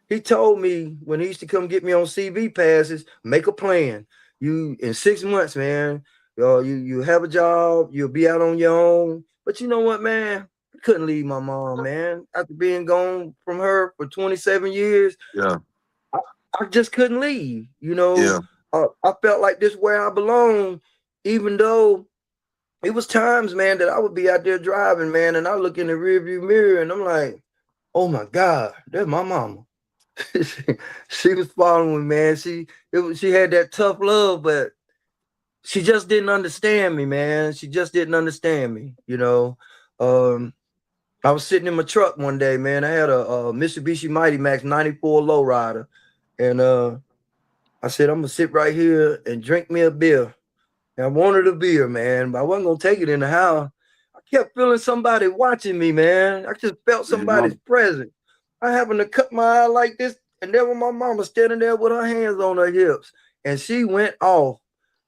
he told me when he used to come get me on CV passes, make a plan. You in 6 months, man, you have a job, you'll be out on your own. But you know what, man? I couldn't leave my mom, man. After being gone from her for 27 years, I just couldn't leave. I felt like this is where I belong, even though it was times, man, that I would be out there driving, man, and I look in the rearview mirror and I'm like, oh my God, that's my mama. She was following, man. She had that tough love, but she just didn't understand me, man. She just didn't understand me, I was sitting in my truck one day, man. I had a Mitsubishi Mighty Max 94 lowrider, and I said, I'm gonna sit right here and drink me a beer. And I wanted a beer, man, but I wasn't gonna take it in the house. I kept feeling somebody watching me, man. I just felt somebody's presence. I happened to cut my eye like this, and there was my mama standing there with her hands on her hips, and she went off,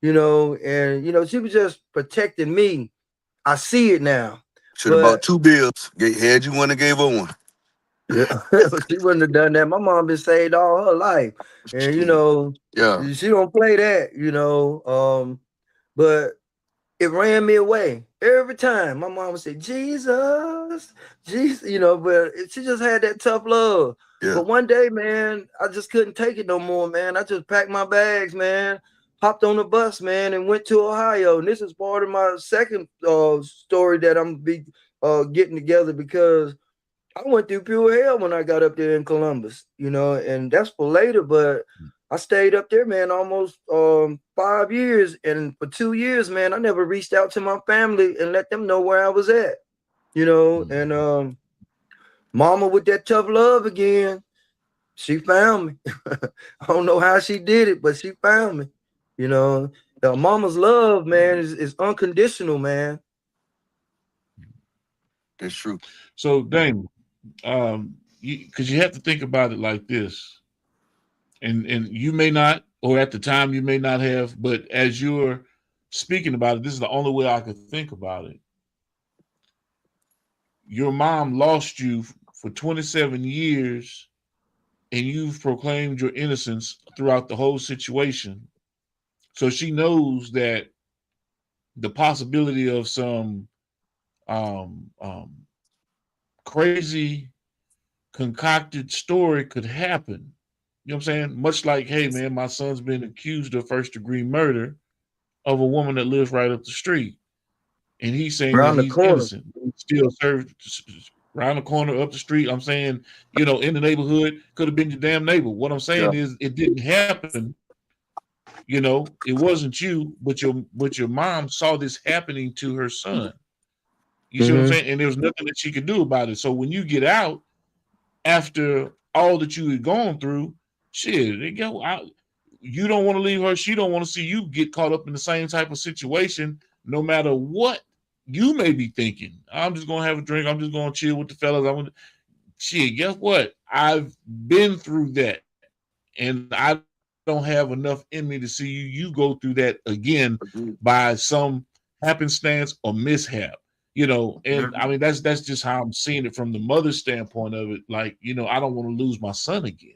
and she was just protecting me. I see it now. Should have bought 2 bills. Had you one and gave her one. Yeah, she wouldn't have done that. My mom been saved all her life, and she don't play that, but it ran me away every time. My mom would say, Jesus, but she just had that tough love. Yeah. But one day, man, I just couldn't take it no more, man. I just packed my bags, man, hopped on the bus, man, and went to Ohio. And this is part of my second story that I'm be getting together, because I went through pure hell when I got up there in Columbus, and that's for later, but I stayed up there, man, almost 5 years. And for 2 years, man, I never reached out to my family and let them know where I was at, and mama with that tough love again, she found me. I don't know how she did it, but she found me. Mama's love, man, is unconditional, man. That's true. So, Damon, because you have to think about it like this, and you may not, or at the time you may not have, but as you're speaking about it, this is the only way I could think about it. your mom lost you for 27 years and you've proclaimed your innocence throughout the whole situation. So she knows that the possibility of some crazy concocted story could happen. You know what I'm saying? Much like, hey man, my son's been accused of first degree murder of a woman that lives right up the street. And he's saying that Around the he's corner. innocent. He still served around the corner, up the street. I'm saying, you know, in the neighborhood, could have been your damn neighbor. What I'm saying is it didn't happen. You know, it wasn't you, but your mom saw this happening to her son. You see what I'm saying? And there was nothing that she could do about it. So when you get out after all that you had gone through, shit, you don't want to leave her. She don't want to see you get caught up in the same type of situation, no matter what you may be thinking. I'm just gonna have a drink. I'm just gonna chill with the fellas. Shit, guess what? I've been through that, and I don't have enough in me to see you go through that again by some happenstance or mishap. You know, and I mean that's just how I'm seeing it from the mother's standpoint of it. Like, you know, I don't want to lose my son again.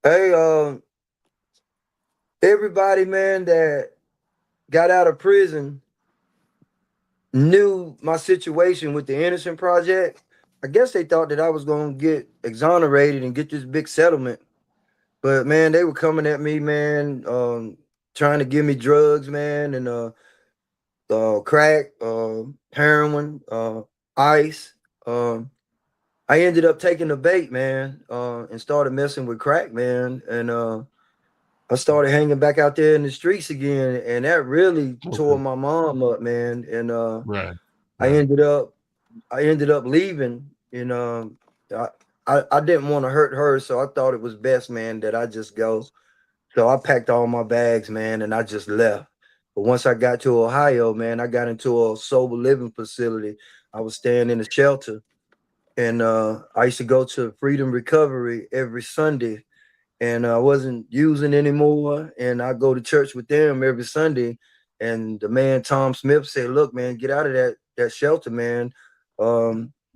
Hey, everybody, man, that got out of prison knew my situation with the Innocent Project. I guess they thought that I was going to get exonerated and get this big settlement. But, man, they were coming at me, man, trying to give me drugs, man, and crack, heroin, ice. I ended up taking the bait, man, and started messing with crack, man. And I started hanging back out there in the streets again, and that really tore my mom up, man. And I ended up leaving, and I didn't want to hurt her, so I thought it was best, man, that I just go. So I packed all my bags, man, and I just left. But once I got to Ohio, man, I got into a sober living facility. I was staying in a shelter, and I used to go to Freedom Recovery every Sunday. And I wasn't using anymore. And I go to church with them every Sunday. And the man, Tom Smith, said, look, man, get out of that shelter, man.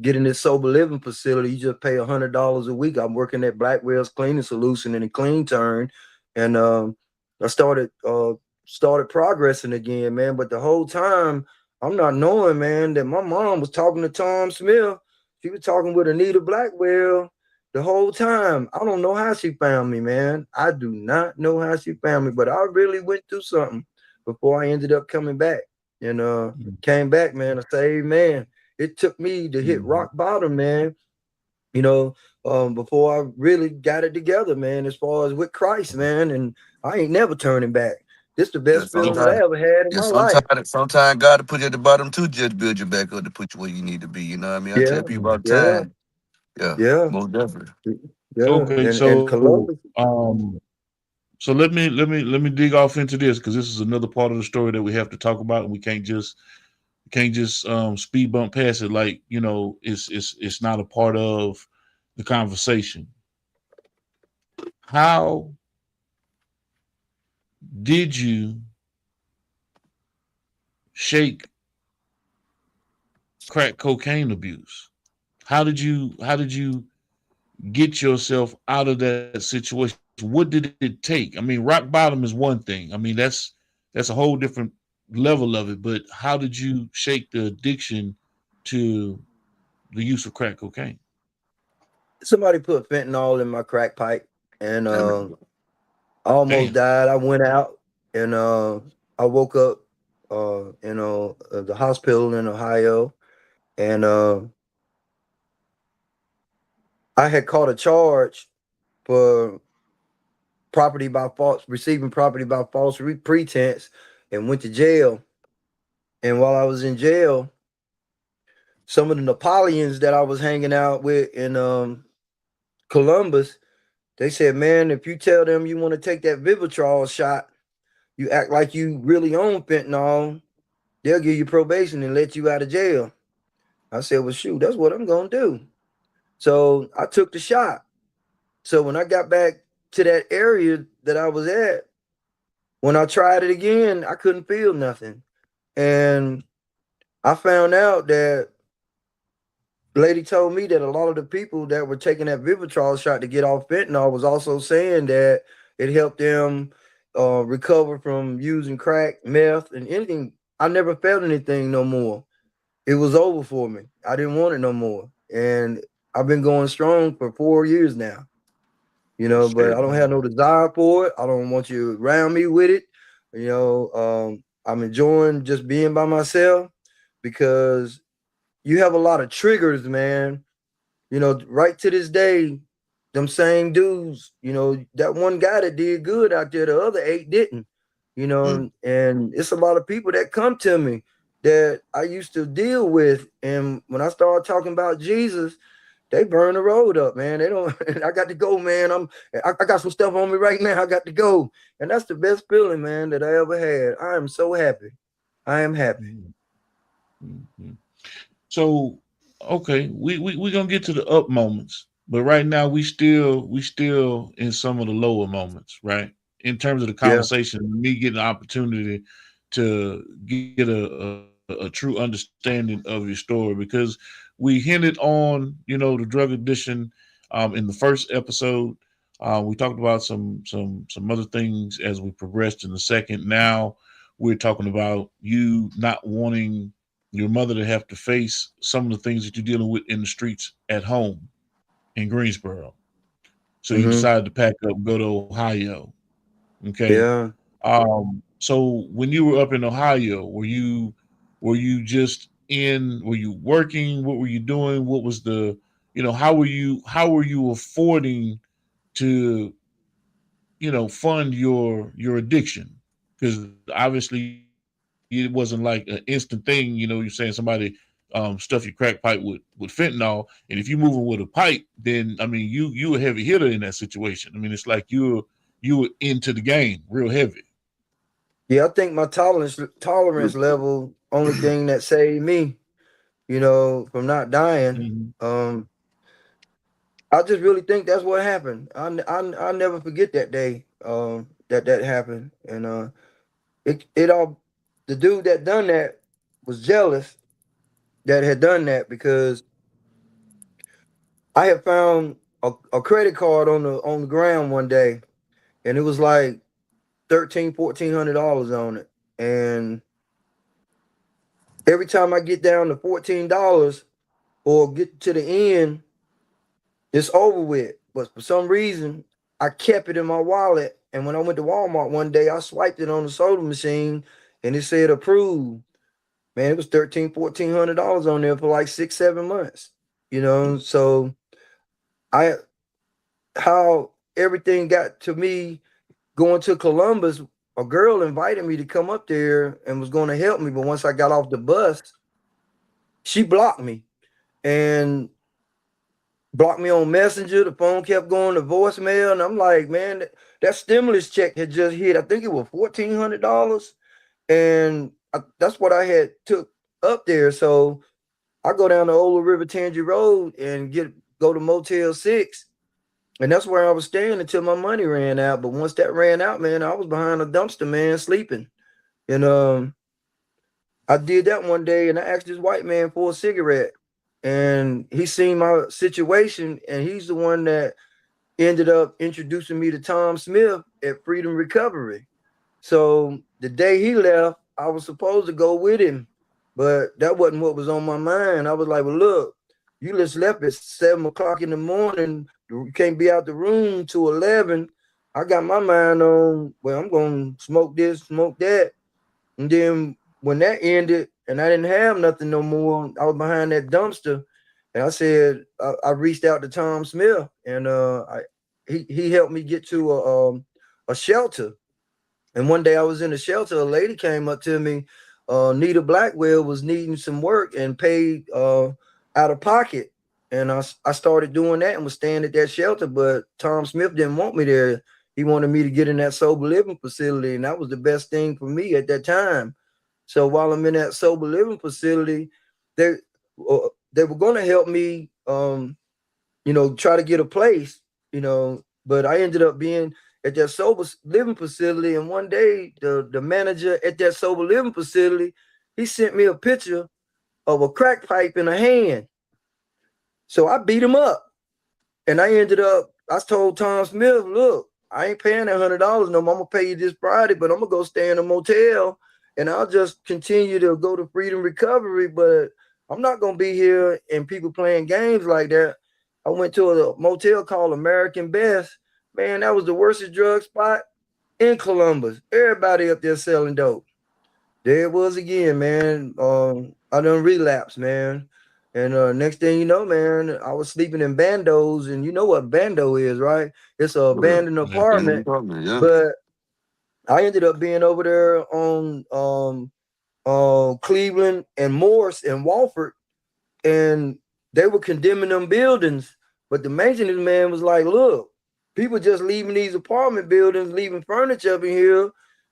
Get in this sober living facility. You just pay $100 a week. I'm working at Blackwell's Cleaning Solution in a Clean Turn. And I started progressing again, man. But the whole time, I'm not knowing, man, that my mom was talking to Tom Smith. She was talking with Anita Blackwell the whole time. I don't know how she found me, man. I do not know how she found me, but I really went through something before I ended up coming back. And came back, man. I say, man, it took me to hit rock bottom, man. You know, before I really got it together, man, as far as with Christ, man. And I ain't never turning back. This the best feeling that I ever had in my life. Sometimes God to put you at the bottom too, just build you back up to put you where you need to be. You know what I mean? I tell people all the time. Yeah, most definitely. Yeah. Okay, and so Columbus. So let me dig off into this, because this is another part of the story that we have to talk about, and we can't just speed bump past it like, you know, it's not a part of the conversation. How did you shake crack cocaine abuse? How did you get yourself out of that situation? What did it take? I mean, rock bottom is one thing. I mean, that's a whole different level of it. But how did you shake the addiction to the use of crack cocaine? Somebody put fentanyl in my crack pipe, and I almost died. I went out, and I woke up in the hospital in Ohio, and I had caught a charge for receiving property by false pretense, and went to jail. And while I was in jail, some of the Napoleons that I was hanging out with in Columbus, they said, man, if you tell them you want to take that Vivitrol shot, you act like you really own fentanyl, they'll give you probation and let you out of jail. I said, well, shoot, that's what I'm going to do. So I took the shot. So when I got back to that area that I was at, when I tried it again, I couldn't feel nothing. And I found out that the lady told me that a lot of the people that were taking that Vivitrol shot to get off fentanyl was also saying that it helped them recover from using crack, meth, and anything. I never felt anything no more. It was over for me. I didn't want it no more. And I've been going strong for 4 years now. You know, but I don't have no desire for it. I don't want you around me with it. You know, I'm enjoying just being by myself because you have a lot of triggers, man. You know, right to this day, them same dudes, you know, that one guy that did good out there, the other 8 didn't, you know, and it's a lot of people that come to me that I used to deal with. And when I started talking about Jesus, they burn the road up, man. They don't, I got to go, man. I got some stuff on me right now. I got to go. And that's the best feeling, man, that I ever had. I am so happy. I am happy. Mm-hmm. So, okay, we're gonna get to the up moments, but right now we still in some of the lower moments, right? In terms of the conversation, me getting the opportunity to get a true understanding of your story, because we hinted on, you know, the drug addiction in the first episode. We talked about some other things as we progressed in the second. Now we're talking about you not wanting your mother to have to face some of the things that you're dealing with in the streets at home in Greensboro. So you decided to pack up, go to Ohio. Okay. Yeah. So when you were up in Ohio, were you were you working? What were you doing? What was the, you know, how were you affording to, you know, fund your addiction? Because obviously it wasn't like an instant thing. You know, you're saying somebody stuff your crack pipe with fentanyl, and if you're moving with a pipe, then I mean you a heavy hitter in that situation. I mean, it's like you were into the game real heavy. Yeah, I think my tolerance level, only thing that saved me, you know, from not dying. I just really think that's what happened. I never forget that day that happened. And it all, the dude that done that was jealous that had done that, because I had found a credit card on the ground one day, and it was like $1,400 on it. And every time I get down to $14 or get to the end, it's over with. But for some reason, I kept it in my wallet. And when I went to Walmart one day, I swiped it on the soda machine and it said approved. Man, it was $1,400 on there for like 6-7 months. You know, so how everything got to me going to Columbus, a girl invited me to come up there and was going to help me. But once I got off the bus, she blocked me and blocked me on Messenger. The phone kept going to voicemail. And I'm like, man, that stimulus check had just hit. I think it was $1,400. And that's what I had took up there. So I go down to Old River Tangy Road and go to Motel 6. And that's where I was staying until my money ran out. But once that ran out, man, I was behind a dumpster, man, sleeping. And I did that one day, and I asked this white man for a cigarette. And he seen my situation, and he's the one that ended up introducing me to Tom Smith at Freedom Recovery. So the day he left, I was supposed to go with him, but that wasn't what was on my mind. I was like, well, look, you just left at 7 o'clock in the morning. You can't be out the room till 11. I got my mind on, well, I'm going to smoke this, smoke that. And then when that ended and I didn't have nothing no more, I was behind that dumpster. And I said, I reached out to Tom Smith, and he helped me get to a shelter. And one day I was in the shelter, a lady came up to me. Nita Blackwell was needing some work and paid out of pocket. And I started doing that and was staying at that shelter, but Tom Smith didn't want me there. He wanted me to get in that sober living facility, and that was the best thing for me at that time. So while I'm in that sober living facility, they were going to help me, try to get a place, but I ended up being at that sober living facility. And one day the manager at that sober living facility, he sent me a picture of a crack pipe in a hand. So I beat him up. And I told Tom Smith, look, I ain't paying that $100 no more. I'm gonna pay you this Friday, but I'm gonna go stay in a motel and I'll just continue to go to Freedom Recovery. But I'm not gonna be here and people playing games like that. I went to a motel called American Best. Man, that was the worst drug spot in Columbus. Everybody up there selling dope. There it was again, man. I done relapsed, man. And next thing you know, man, I was sleeping in bandos, and you know what bando is, right? It's an abandoned apartment. Yeah. But I ended up being over there on Cleveland and Morse and Walford, and they were condemning them buildings. But the maintenance man was like, look, people just leaving these apartment buildings, leaving furniture up in here.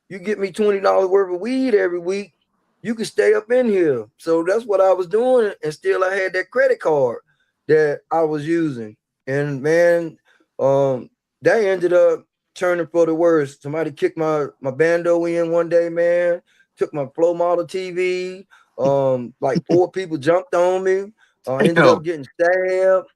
You get me $20 worth of weed every week, you can stay up in here. So that's what I was doing. And still I had that credit card that I was using. And man, that ended up turning for the worst. Somebody kicked my bando in one day, man, took my Flow model TV. Like 4 people jumped on me. I ended up getting stabbed.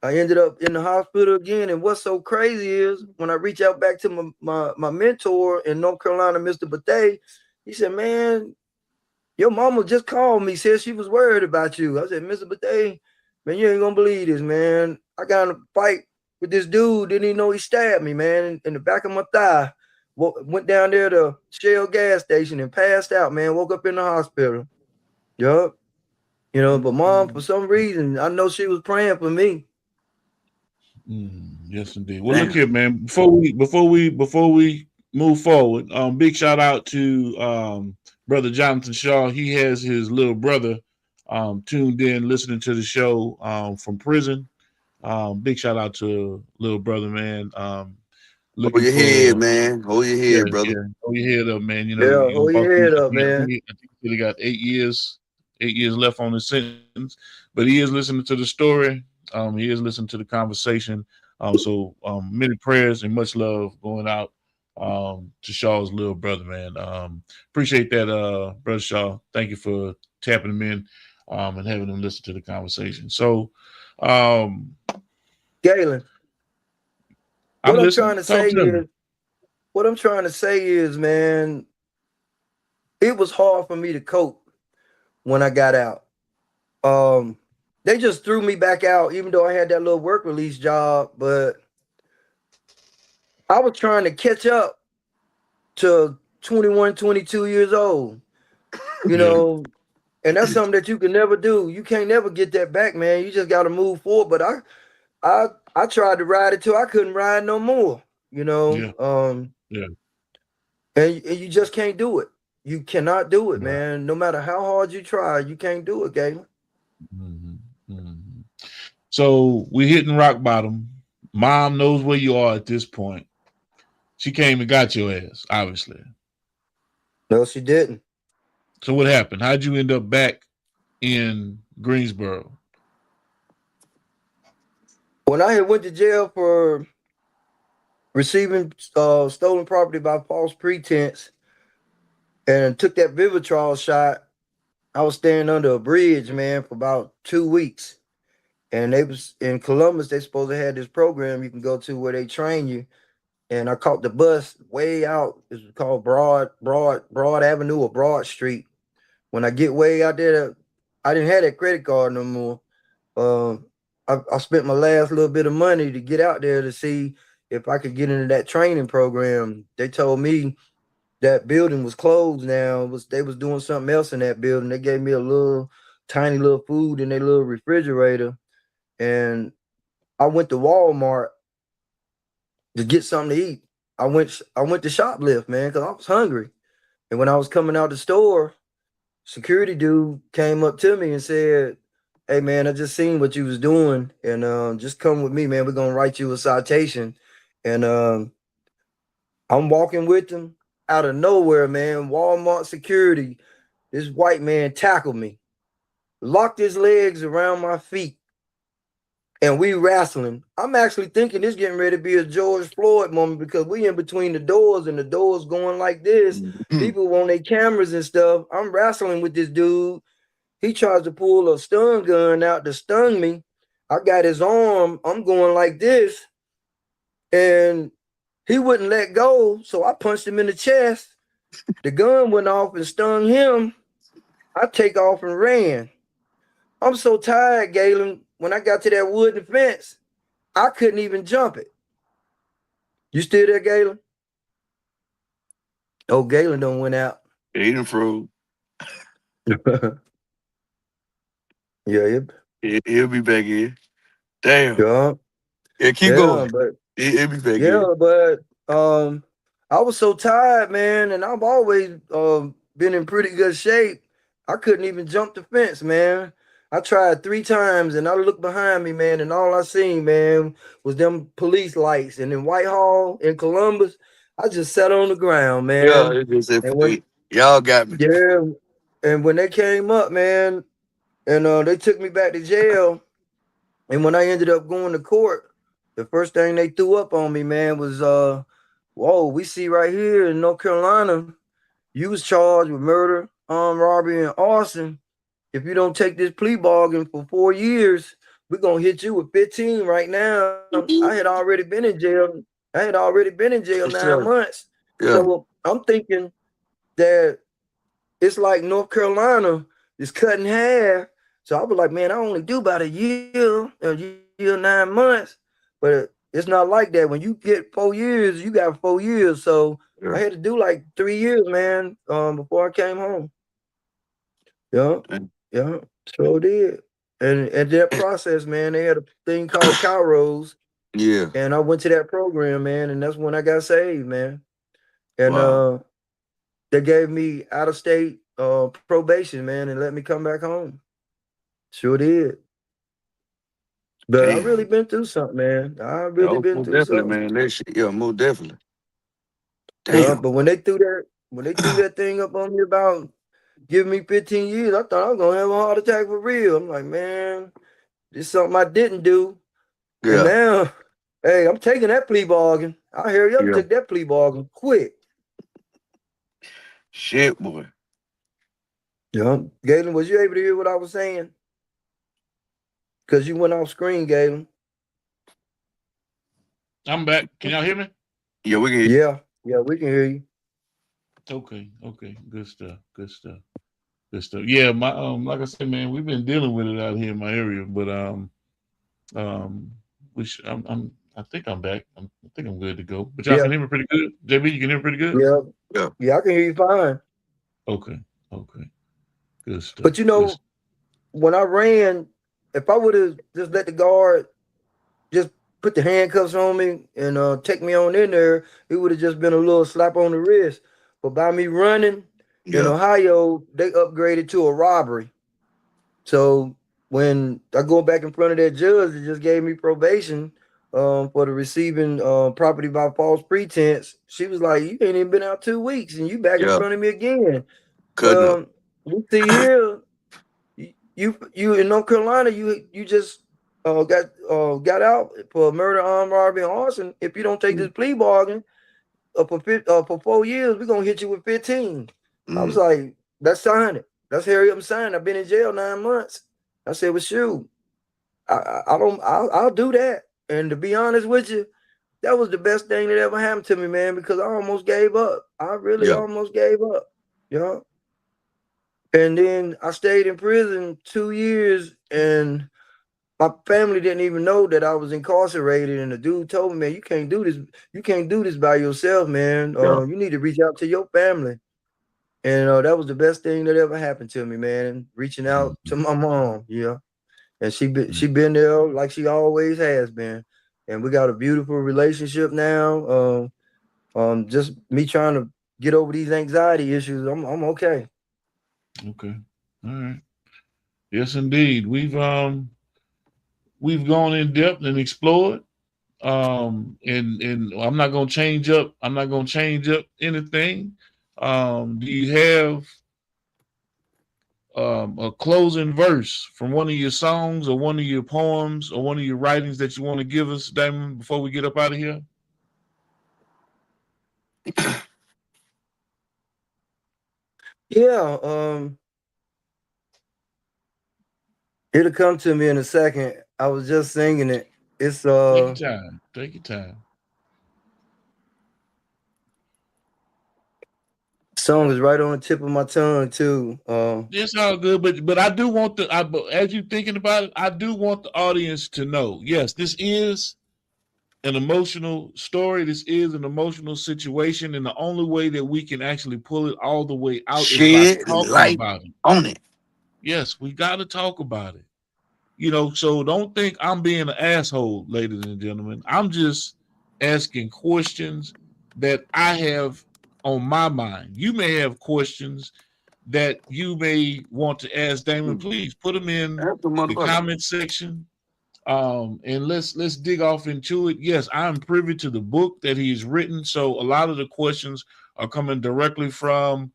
I ended up in the hospital again. And what's so crazy is when I reach out back to my mentor in North Carolina, Mr. Bethea, he said, man, your mama just called me, said she was worried about you. I said, Mr. Bethea, man, you ain't gonna believe this, man. I got in a fight with this dude, didn't even know he stabbed me, man, in the back of my thigh. Went down there to Shell gas station and passed out, man. Woke up in the hospital. Yup. You know, but mom, for some reason, I know she was praying for me. Yes, indeed. Well, look here, man. Before we move forward, big shout out to Brother Jonathan Shaw. He has his little brother tuned in, listening to the show from prison. Big shout out to little brother, man. Hold your head, man. Hold your head, brother. Yeah. Hold your head up, man. You know, hold your head up, man. I think he got 8 years left on his sentence, but he is listening to the story. He is listening to the conversation. So many prayers and much love going out to Shaw's little brother, man. Appreciate that, Brother Shaw. Thank you for tapping him in and having him listen to the conversation. So, Galen, what I'm trying to say is, man, it was hard for me to cope when I got out. They just threw me back out, even though I had that little work release job. But I was trying to catch up to 21, 22 years old, you know, and that's something that you can never do. You can't never get that back, man. You just got to move forward. But I tried to ride it till I couldn't ride no more, you know. And you just can't do it. You cannot do it, man. No matter how hard you try, you can't do it, Galen. So we're hitting rock bottom. Mom knows where you are at this point. She came and got your ass, obviously. No, she didn't. So what happened? How'd you end up back in Greensboro? When I had went to jail for receiving stolen property by false pretense and took that Vivitrol shot, I was staying under a bridge, man, for about 2 weeks. And they was in Columbus, they supposed to have this program you can go to where they train you. And I caught the bus way out. It's called Broad Avenue or Broad Street. When I get way out there, I didn't have that credit card no more. I spent my last little bit of money to get out there to see if I could get into that training program. They told me that building was closed now. They was doing something else in that building. They gave me a little tiny little food in their little refrigerator. And I went to Walmart to get something to eat. I went to shoplift, man, because I was hungry. And when I was coming out the store, security dude came up to me and said, "Hey, man, I just seen what you was doing, and just come with me, man. We're gonna write you a citation." And I'm walking with him. Out of nowhere, man, Walmart security, this white man tackled me, locked his legs around my feet, and we wrestling. I'm actually thinking this getting ready to be a George Floyd moment because we in between the doors and the doors going like this. People on their cameras and stuff. I'm wrestling with this dude, he tries to pull a stun gun out to stun me. I got his arm. I'm going like this, and he wouldn't let go. So I punched him in the chest. The gun went off and stung him. I take off and ran. I'm so tired, Galen. When I got to that wooden fence, I couldn't even jump it. You still there, Galen? Oh, Galen done went out. He done froze. Yeah, He'll be back in. Damn. yeah, Yeah, keep yeah, going. but He'll be back in. yeah, but I was so tired, man, and I've always been in pretty good shape. I couldn't even jump the fence, man. I tried 3 times, and I looked behind me, man, and all I seen, man, was them police lights. And in Whitehall, in Columbus, I just sat on the ground, man. Yeah, it just said, And when y'all got me. yeah, and when they came up, man, and they took me back to jail, and when I ended up going to court, the first thing they threw up on me, man, was whoa, we see right here in North Carolina, you was charged with murder, armed robbery, and arson. If you don't take this plea bargain for 4 years, we're gonna hit you with 15 right now. I had already been in jail. I had already been in jail 9 months. Yeah. So I'm thinking that it's like North Carolina is cut in half. So I was like, man, I only do about a year, 9 months. But it's not like that. When you get 4 years, you got 4 years. So Yeah. I had to do like 3 years, man, before I came home. Yeah, yeah, sure did. And that process, man, they had a thing called Kairos, Yeah. and I went to that program, man, and that's when I got saved, man. And Wow. they gave me out of state probation, man, and let me come back home. Sure did. But I Damn. really been through something, man. I really Oh, been most through definitely, something. man. That shit, yeah, most definitely. Yeah, Damn. but when they threw that thing up on me about giving me 15 years, I thought I was gonna have a heart attack for real. I'm like, man, this is something I didn't do. And Yeah. now, hey, I'm taking that plea bargain. I hurry up and Yeah. took that plea bargain quick. Shit, boy. Yeah. Galen, was you able to hear what I was saying? Because you went off screen, Galen. I'm back. Can y'all hear me? Yeah, we can. Yeah, we can hear you. Okay. Good stuff. Yeah, my like I said, man, we've been dealing with it out here in my area, but I think I'm back. I think I'm good to go. But y'all can hear me pretty good. JB, you can hear me pretty good? Yeah, I can hear you fine. Okay. Good stuff. But you know, when I ran, if I would have just let the guard just put the handcuffs on me and take me on in there, it would have just been a little slap on the wrist. But by me running in Ohio, they upgraded to a robbery. So when I go back in front of that judge, they just gave me probation for the receiving property by false pretense. She was like, "You ain't even been out 2 weeks, and you back in front of me again." You see here, you in North Carolina, you just got out for murder, armed robbery, and arson. If you don't take this plea bargain for 4 years, we're gonna hit you with 15. I was like, let's sign it. Let's hurry up and sign. I've been in jail 9 months. I said, well, shoot, I'll do that. And to be honest with you, that was the best thing that ever happened to me, man, because I almost gave up. I really almost gave up. And then I stayed in prison 2 years, and my family didn't even know that I was incarcerated. And the dude told me, man, you can't do this. You can't do this by yourself, man. You need to reach out to your family. And that was the best thing that ever happened to me, man. Reaching out to my mom, and she been there like she always has been, and we got a beautiful relationship now. Just me trying to get over these anxiety issues. I'm okay. Okay, all right. Yes, indeed. We've gone in depth and explored. And I'm not gonna change up. I'm not gonna change up anything. Do you have a closing verse from one of your songs or one of your poems or one of your writings that you want to give us, Damon, before we get up out of here? Yeah. It'll come to me in a second. I was just singing it. It's Take your time. Take your time. Song is right on the tip of my tongue too. It's all good, but I do want as you thinking about it, I do want the audience to know. Yes, this is an emotional story. This is an emotional situation, and the only way that we can actually pull it all the way out is by talking about it. On it. Yes, we got to talk about it. You know, so don't think I'm being an asshole, ladies and gentlemen. I'm just asking questions that I have on my mind. You may have questions that you may want to ask Damon. Please put them in the comment section. And let's dig off into it. Yes, I'm privy to the book that he's written, so a lot of the questions are coming directly from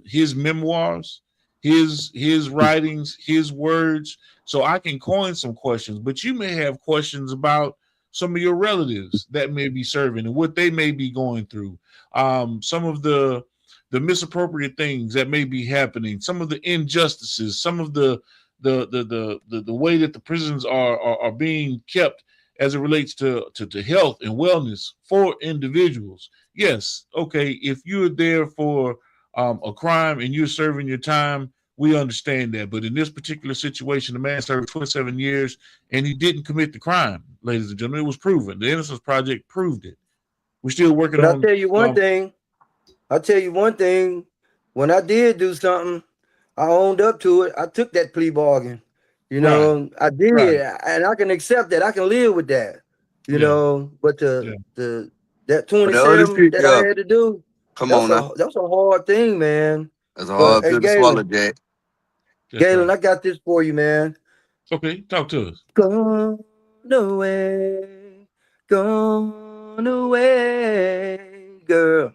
his memoirs, his writings, his words. So I can coin some questions, but you may have questions about some of your relatives that may be serving and what they may be going through. Some of the misappropriate things that may be happening, some of the injustices, some of the way that the prisons are being kept as it relates to health and wellness for individuals. Yes, okay, if you're there for a crime and you're serving your time, we understand that. But in this particular situation, the man served 27 years and he didn't commit the crime, ladies and gentlemen. It was proven. The Innocence Project proved it. We're still working on. I'll tell you one thing. When I did do something, I owned up to it. I took that plea bargain. You know, I did, and I can accept that. I can live with that. You know, but that 27 that I had to do. That's a hard thing, man. That's a hard pill to swallow, Jack. Galen, I got this for you, man. Okay, talk to us. Gone away, girl.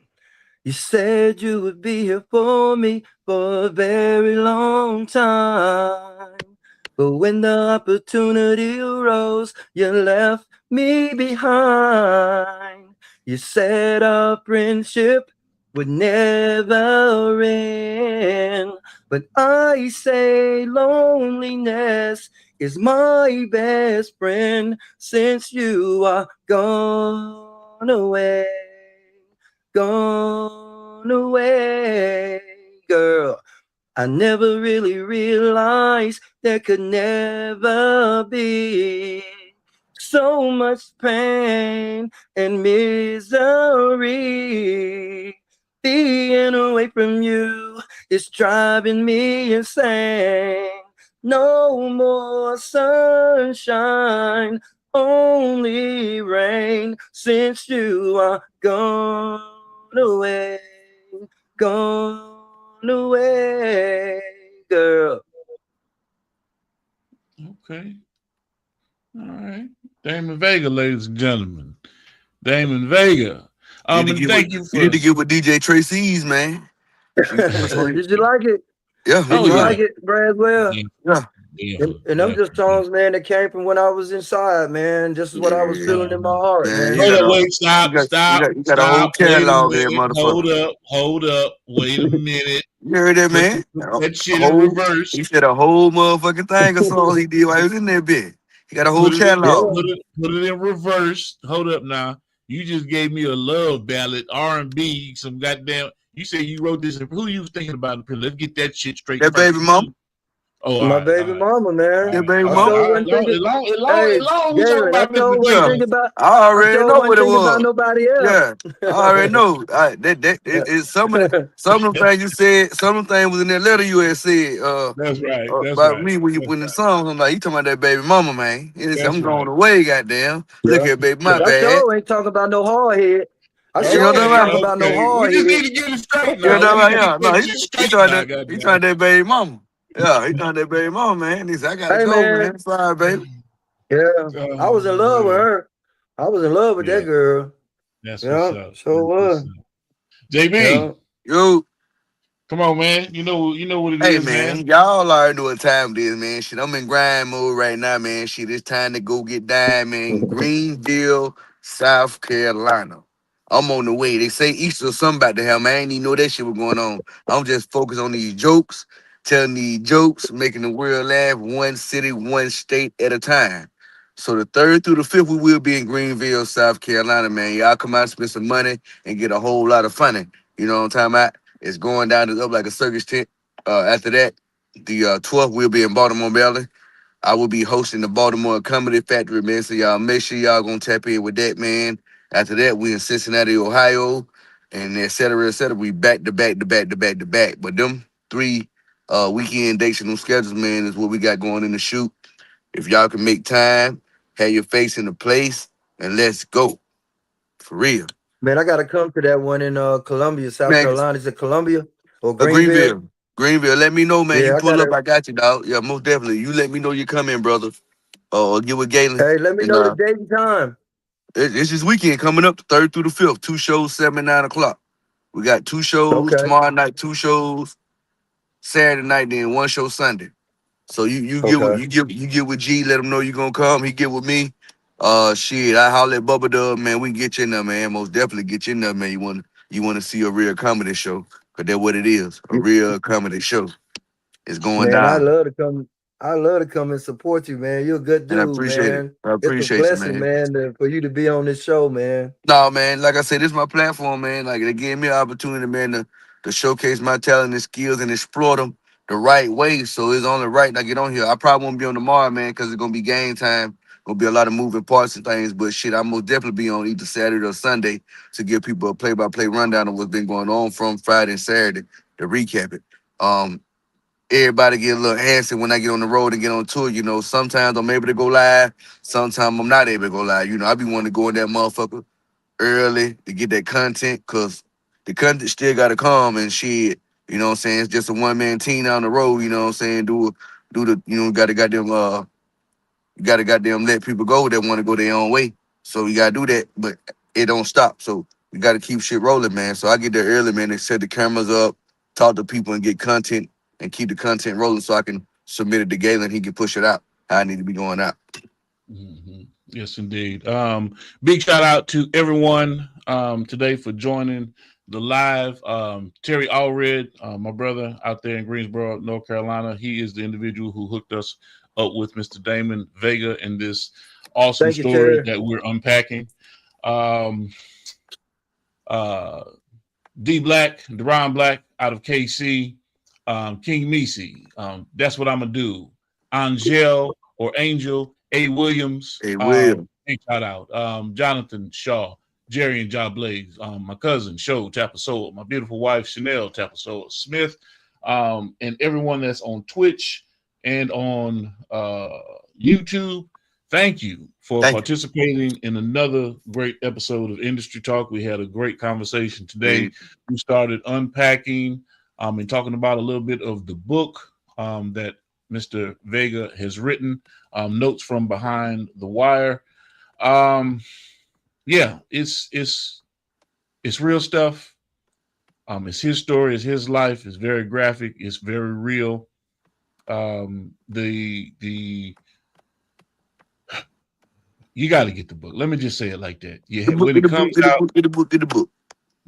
You said you would be here for me for a very long time. But when the opportunity arose, you left me behind. You said our friendship would never end. But I say loneliness is my best friend since you are gone away. Gone away, girl. I never really realized there could never be so much pain and misery. Being away from you is driving me insane. No more sunshine, only rain since you are gone away, girl. Okay. All right. Damon Vega, ladies and gentlemen. Damon Vega. You need to get with DJ Tracy's, man. Did you like it? Yeah. Did you like it, Braswell? Yeah. And them just songs, man, that came from when I was inside, man. This is what I was feeling in my heart, man. Wait, stop. You got a whole catalog there, motherfucker. Hold up. Wait a minute. You heard that, man? That shit in reverse. He said a whole motherfucking thing of songs he did while he was in that bit. He got a whole catalog. Put it in reverse. Hold up now. You just gave me a love ballad, R&B, some goddamn. You say you wrote this. Who you was thinking about? Let's get that shit straight. That baby mama. Oh, my baby mama, man. Your baby mama. I already know what it was. Nobody else. Yeah, I already know. Some of them things you said, some of them things was in that letter you had said. That's right. About me when the song, I'm like, you talking about that baby mama, man. I'm going away, goddamn. Look at baby, my bad. I ain't talking about no hard head. I sure ain't talking about no hard head. We just need to get it straight He trying that baby mama. Yeah, he done that baby mama, man. He said, I gotta go, man. Sorry, baby. Yeah, I was in love with her. I was in love with that girl. That's what's up. So was. JB. Yo. Come on, man. You know what it is, man. Hey, man. Y'all already know what time it is, man. Shit, I'm in grind mode right now, man. Shit, it's time to go get down, man. Greenville, South Carolina. I'm on the way. They say Easter or something about to happen. I ain't even know that shit was going on. I'm just focused on these jokes, telling these jokes, making the world laugh, one city, one state at a time. So the 3rd through the 5th, we will be in Greenville, South Carolina, man. Y'all come out, spend some money, and get a whole lot of funny. You know what I'm talking about? It's going down to up like a circus tent. After that, the 12th, we'll be in Baltimore, Maryland. I will be hosting the Baltimore Comedy Factory, man. So y'all make sure y'all gonna tap in with that, man. After that, we in Cincinnati, Ohio, and et cetera, et cetera. We back to back to back to back to back. But them 3 weekend dates and them schedules, man, is what we got going in the shoot. If y'all can make time, have your face in the place, and let's go. For real. Man, I gotta come to that one in Columbia, South Man, Carolina. Is it Columbia or Greenville? Greenville. Let me know, man. Yeah, You I pull up, gotta. I got you, dog. Yeah, most definitely. You let me know you come in, brother. Or get with Galen. Hey, let me And know the date and time. it's this weekend coming up, the 3rd through the 5th. 2 shows, 7 and 9 o'clock. We got 2 shows Okay. tomorrow night, 2 shows Saturday night, then 1 show Sunday. So you Okay. get with G, let him know you gonna come. He get with me. Shit, I holler at Bubba Dub, man. We can get you in there, man. Most definitely get you in there, man. You want to see a real comedy show, cause that's what it is, a real comedy show. It's going Man, I down, love to come. I love to come and support you, man. You're a good and I dude, appreciate it. man. I It's a appreciate you, blessing, man. man, for you to be on this show, man. No, man. Like I said, this is my platform, man. Like they gave me an opportunity, man, to showcase my talent and skills and explore them the right way. So it's only right that I get on here. I probably won't be on tomorrow, man, because it's gonna be game time. Gonna be a lot of moving parts and things. But shit, I'm most definitely be on either Saturday or Sunday to give people a play-by-play rundown of what's been going on from Friday and Saturday to recap it. Everybody get a little antsy when I get on the road and get on tour. You know, sometimes I'm able to go live, sometimes I'm not able to go live. You know, I be wanting to go in that motherfucker early to get that content, because the content still gotta come and shit. You know what I'm saying? It's just a one-man team down the road, you know what I'm saying? Do the, you know, gotta goddamn let people go that want to go their own way. So you gotta do that, but it don't stop. So we gotta keep shit rolling, man. So I get there early, man, and set the cameras up, talk to people and get content and keep the content rolling so I can submit it to Galen. He can push it out how I need to be going out. Mm-hmm. Yes, indeed. Big shout out to everyone today for joining the live. Terry Allred, my brother out there in Greensboro, North Carolina, he is the individual who hooked us up with Mr. Damon Vega in this awesome story that we're unpacking. D Black, Deron Black out of KC, King Misi, That's What I'm Gonna Do, Angel or Angel, A. Williams, big shout out, Jonathan Shaw, Jerry and Job Blaze, my cousin Sho Tapasoa, my beautiful wife Chanel Tapasoa Smith, and everyone that's on Twitch and on YouTube. Thank you for participating in another great episode of Industry Talk. We had a great conversation today. We started unpacking and talking about a little bit of the book that Mr. Vega has written, Notes from Behind the Wire. Yeah, it's real stuff. It's his story, it's his life, it's very graphic, it's very real. You got to get the book. Let me just say it like that. Yeah, when it comes out, get the book.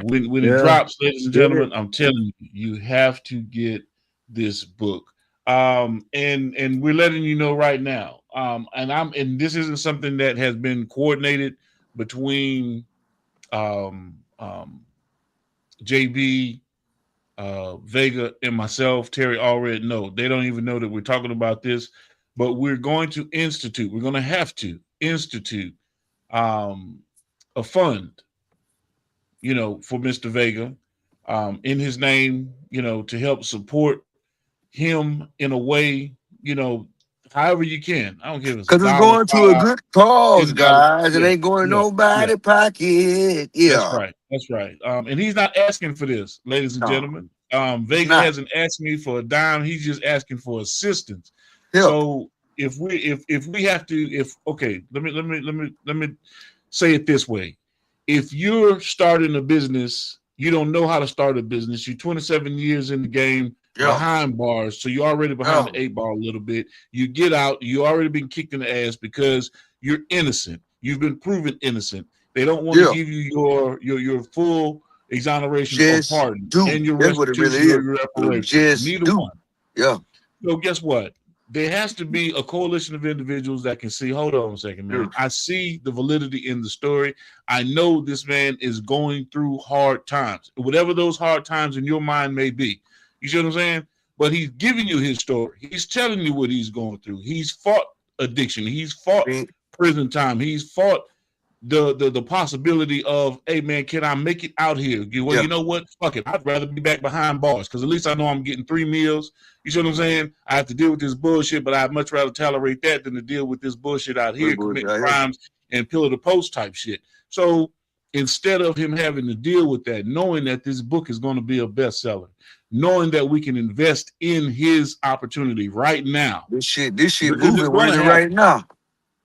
When it drops, ladies and gentlemen, I'm telling you, you have to get this book. And we're letting you know right now. And this isn't something that has been coordinated between JB, Vega, and myself, Terry Allred. No, they don't even know that we're talking about this. But we're going to have to institute a fund, for Mr. Vega, in his name, to help support him in a way, however you can. I don't care if it's because it's going to a good cause, guys. It ain't going to nobody's pocket. Yeah, that's right. And he's not asking for this, ladies and gentlemen. Vega hasn't asked me for a dime. He's just asking for assistance. So if we have to, let me say it this way. If you're starting a business, you don't know how to start a business. You're 27 years in the game, behind bars, so you're already behind the 8 ball a little bit. You get out, you already been kicked in the ass because you're innocent. You've been proven innocent. They don't want to give you your full exoneration or pardon and your restitution or your reparations. Neither one. Yeah. So guess what? There has to be a coalition of individuals that can see, hold on a second, man. I see the validity in the story. I know this man is going through hard times, whatever those hard times in your mind may be. You see what I'm saying? But he's giving you his story. He's telling you what he's going through. He's fought addiction. He's fought prison time. He's fought the possibility of, hey man, can I make it out here? Well, you know what? Fuck it. I'd rather be back behind bars because at least I know I'm getting 3 meals. You see what I'm saying? I have to deal with this bullshit, but I'd much rather tolerate that than to deal with this bullshit out here, committing crimes and pillar to post type shit. So instead of him having to deal with that, knowing that this book is going to be a bestseller, knowing that we can invest in his opportunity right now. This shit moving with it right now.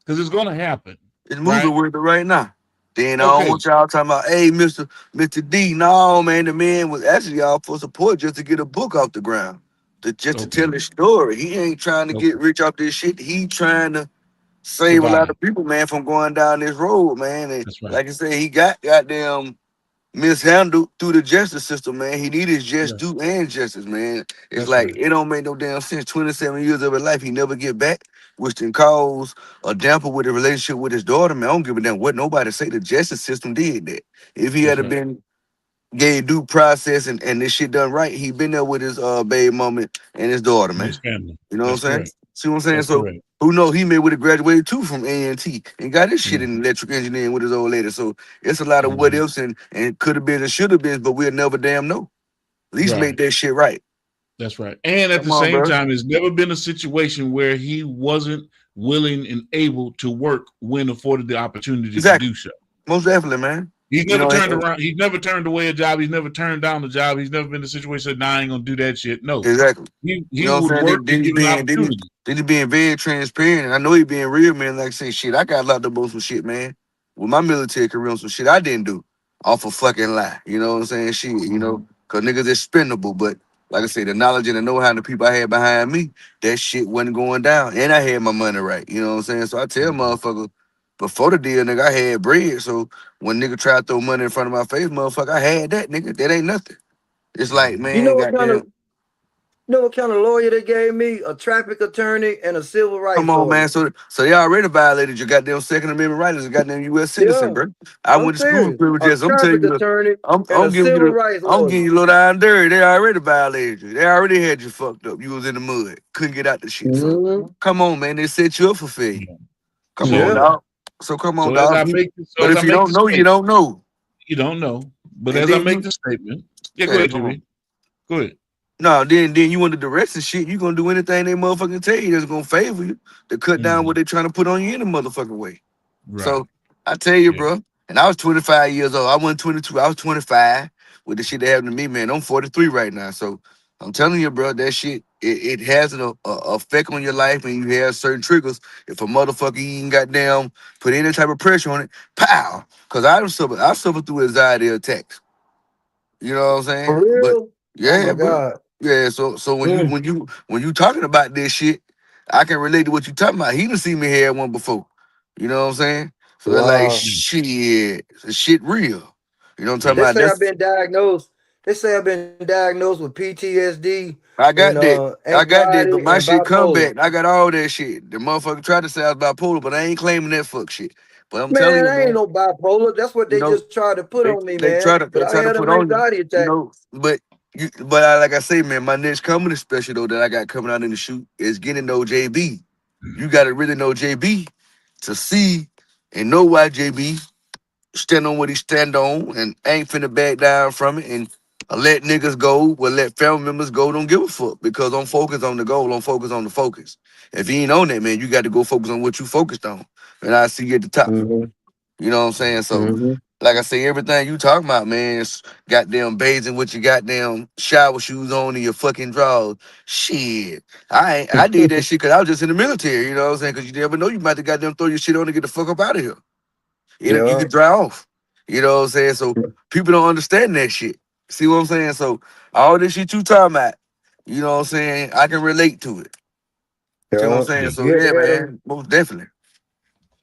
Because it's going to happen. It's moving with it right now. Then I don't want y'all talking about, hey, Mr. D. No, man, the man was asking y'all for support just to get a book off the ground. To tell his story. He ain't trying to get rich off this shit. He trying to save a lot of people, man, from going down this road, man. And like I said, he got goddamn mishandled through the justice system, man. He needed just due and justice, man. It's it don't make no damn sense. 27 years of his life, he never get back, which can cause a damper with the relationship with his daughter, man. I don't give a damn what nobody say. The justice system did that. If he had been gave due process and this shit done right, he been there with his baby mama and his daughter, man. His family. You know what I'm saying? See what I'm saying? So who knows? He may would have graduated too from A&T and got his shit in electric engineering with his old lady. So it's a lot of what ifs and could have been and should have been, but we'll never damn know. At least make that shit right. That's right. And at the same time, it's never been a situation where he wasn't willing and able to work when afforded the opportunity to do so. Most definitely, man. He's never turned around. He's never turned away a job. He's never turned down a job. He's never been in a situation that, nah, I ain't gonna do that shit. No. Exactly. He would work and give an opportunity. Then he being very transparent. I know he being real, man. Like I say, shit, I got locked up on some shit, man. With my military career on some shit I didn't do. Off a fucking lie. You know what I'm saying? Shit, you know, because niggas expendable. But like I say, the knowledge and the know-how and the people I had behind me, that shit wasn't going down. And I had my money right. You know what I'm saying? So I tell motherfuckers, before the deal, nigga, I had bread. So when nigga tried to throw money in front of my face, motherfucker, I had that, nigga. That ain't nothing. It's like, man, you know what kind of lawyer they gave me? A traffic attorney and a civil rights Come on, lawyer. man. So they already violated your goddamn Second Amendment right as a goddamn U.S. citizen, bro. I went to school privileges. I'm telling you, I'm giving you low down dirty. They already violated you. They already had you fucked up. You was in the mud. Couldn't get out the shit. So, come on, man. They set you up for failure. Come on, dog. So come on, dog. But if you don't know, you don't know. You don't know. But as I make the statement, go ahead, Jimmy. Go ahead. No, then you want the rest of shit, you gonna do anything they motherfucking tell you that's gonna favor you to cut down what they trying to put on you in a motherfucking way. Right. So I tell you, bro, and I was 25 years old. I wasn't 22, I was 25 with the shit that happened to me, man. I'm 43 right now. So I'm telling you, bro, that shit, it has an effect on your life when you have certain triggers. If a motherfucker even goddamn put any type of pressure on it, pow. Cause I suffered through anxiety attacks. You know what I'm saying? For real? But, yeah, oh my God. Yeah, so when you talking about this shit, I can relate to what you talking about. He done seen me have one before. You know what I'm saying? So they're like, shit real. You know what I'm talking about? They say I've been diagnosed. They say I've been diagnosed with PTSD. I got that, but my shit come back. I got all that shit. The motherfucker tried to say I was bipolar, but I ain't claiming that fuck shit. But I'm telling you, I ain't no bipolar. That's what they just tried to put on me, man. They try to put on you. Attack. You know, like I say, man, my next comedy special though that I got coming out in the shoot is getting to know JB. You got to really know JB to see and know why JB stand on what he stand on and ain't finna back down from it and let niggas go, let family members go. Don't give a fuck because I'm focused on the goal. I'm focused on the focus. If you ain't on that, man, you got to go focus on what you focused on. And I see you at the top. You know what I'm saying? So. Like I say, everything you talking about, man, is goddamn bathing with your goddamn shower shoes on and your fucking drawers. Shit. I did that shit because I was just in the military, you know what I'm saying? Because you never know, you might have goddamn throw your shit on and get the fuck up out of here. You can dry off. You know what I'm saying? So people don't understand that shit. See what I'm saying? So all this shit you talking about, you know what I'm saying? I can relate to it. See what I'm saying? So yeah, man, most definitely.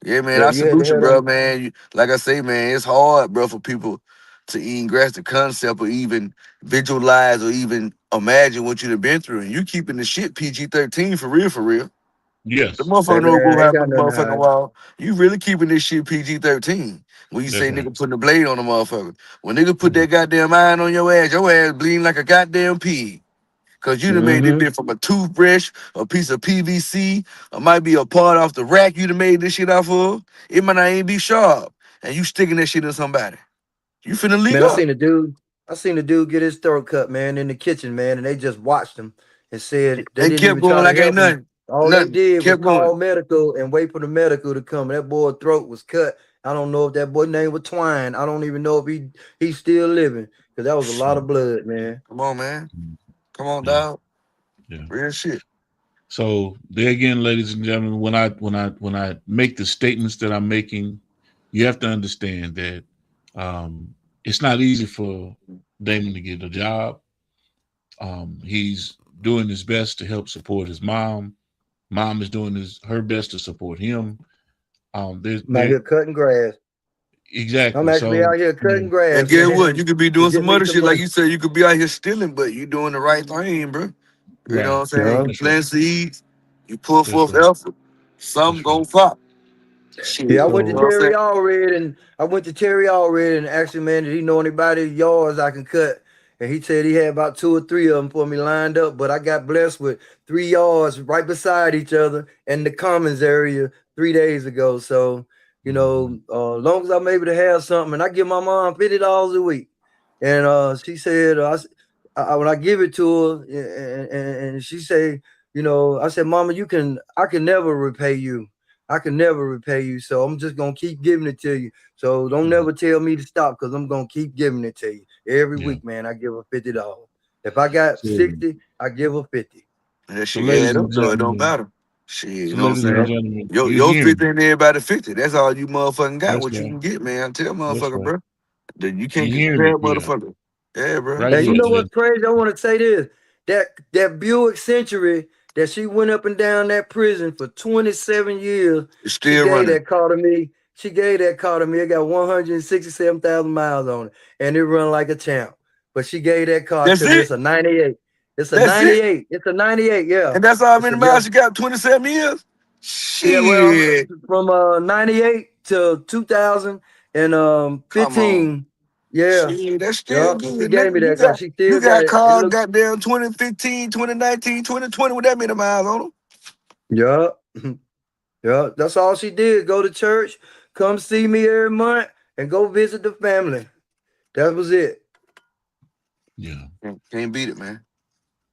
Yeah, man, I salute you, bro, man. Like I say, man, it's hard, bro, for people to even grasp the concept or even visualize or even imagine what you'd have been through, and you keeping the shit PG-13 for real, for real. Yes. The motherfucker Hey, know man, go ain't happen got the nothing to motherfucking hide. wall. You really keeping this shit PG-13. When you That's say right. nigga putting the blade on the motherfucker. When nigga put that goddamn iron on your ass bleeding like a goddamn pig. Cause you done made this bit from a toothbrush, a piece of PVC, or might be a part off the rack you done made this shit off of. It might not even be sharp. And you sticking that shit in somebody. You finna leak Man, up. I seen the dude get his throat cut, man, in the kitchen, man, and they just watched him and said they They didn't kept even try going to like ain't help him. nothing. All they Nothing. did was Kept going. call medical and wait for the medical to come. That boy's throat was cut. I don't know if that boy's name was Twine. I don't even know if he's still living, because that was a lot of blood, man. Come on, man. Come on, Yeah. dog. Yeah. Real shit. So there again, ladies and gentlemen, when I make the statements that I'm making, you have to understand that it's not easy for Damon to get a job. He's doing his best to help support his mom. Mom is doing her best to support him. I'm out here cutting grass. Exactly. I'm actually out here cutting grass. And guess man, what? You could be doing to get some me other some shit. Like money. you said, you could be out here stealing, but you doing the right thing, bro. You know what I'm saying? Yeah. You plant seeds, you pull forth right. effort, some That's gonna right. pop. Shit. Yeah, I You went to know what I'm Terry saying? Allred and asked him, man, did he know anybody yards I can cut? And he said he had about 2 or 3 of them for me lined up, but I got blessed with 3 yards right beside each other in the commons area 3 days ago. So, you know, as long as I'm able to have something, and I give my mom $50 a week. And she said, when I give it to her, and she said, you know, I said, Mama, I can never repay you. I can never repay you. So I'm just gonna keep giving it to you. So don't never tell me to stop, because I'm gonna keep giving it to you. Every week, man, I give her $50. If I got 60, I give her 50. That So shit ladies add and up, so it don't gentlemen, matter. Shit, you know what I'm saying? gentlemen, you're Your hearing 50 me. and everybody 50. That's all you motherfucking got. That's What you right. can get, man. I tell That's motherfucker, right. bro. That you can't You're get hearing me, compared, Pierre. motherfucker. Yeah, bro. Right And you here, know man. what's crazy? I want to say this. That Buick Century that she went up and down that prison for 27 years, It's she still gave running. that car to me. She gave that car to me. It got 167,000 miles on it, and it run like a champ. But she gave that car That's to me. it. It's a 98. It's a That's it. 98. It's a 98. Yeah. And that's how It's many a miles you got? 27 years? yeah. Well, Shit. from 98 to 2015. Come on. Yeah. Shit, that's still Yeah. She good, gave me nigga. that car. She You still got got it. It cars looks. goddamn 2015, 2019, 2020 with that many miles on them. Yeah. Yeah, that's all she did. Go to church, come see me every month, and go visit the family. That was it. Yeah. Can't beat it, man.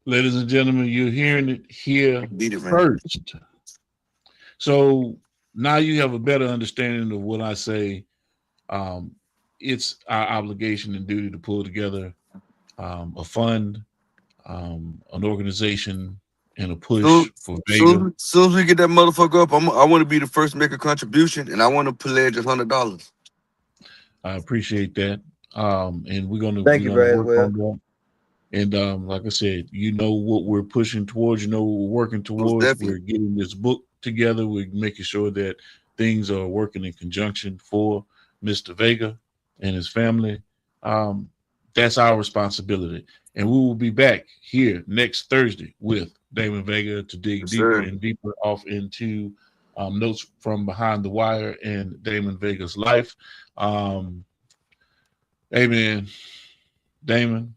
Ladies and gentlemen, you're hearing it here Can't beat it, man. first. So now you have a better understanding of what I say. It's our obligation and duty to pull together a fund, an organization, and a push for Vega. Soon as we get that motherfucker up, I want to be the first to make a contribution, and I want to pledge $100. I appreciate that. And we're gonna Thank you, work Braswell. on that. And like I said, you know what we're pushing towards, you know what we're working towards. definitely. We're getting this book together. We're making sure that things are working in conjunction for Mr. Vega and his family. That's our responsibility. And we will be back here next Thursday with Damon Vega to dig Yes, deeper sir. and deeper off into notes from behind the wire and Damon Vega's life. Hey, man, Damon,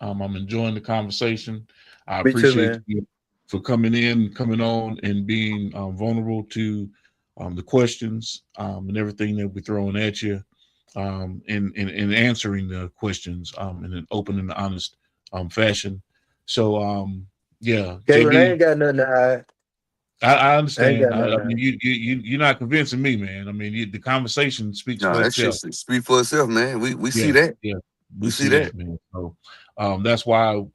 I'm enjoying the conversation. I Me too, appreciate man. you for coming on, and being vulnerable to the questions and everything that we're throwing at you, and answering the questions in an open and honest fashion. So, yeah, Caitlin, I JB, ain't got nothing to hide. I I ain't understand. got nothing I to mean, hide. you're not convincing me, man. I mean, the conversation speaks No, for that shit itself. speak for itself, man. We see Yeah, that. yeah, We we see see that. that, man. So that's why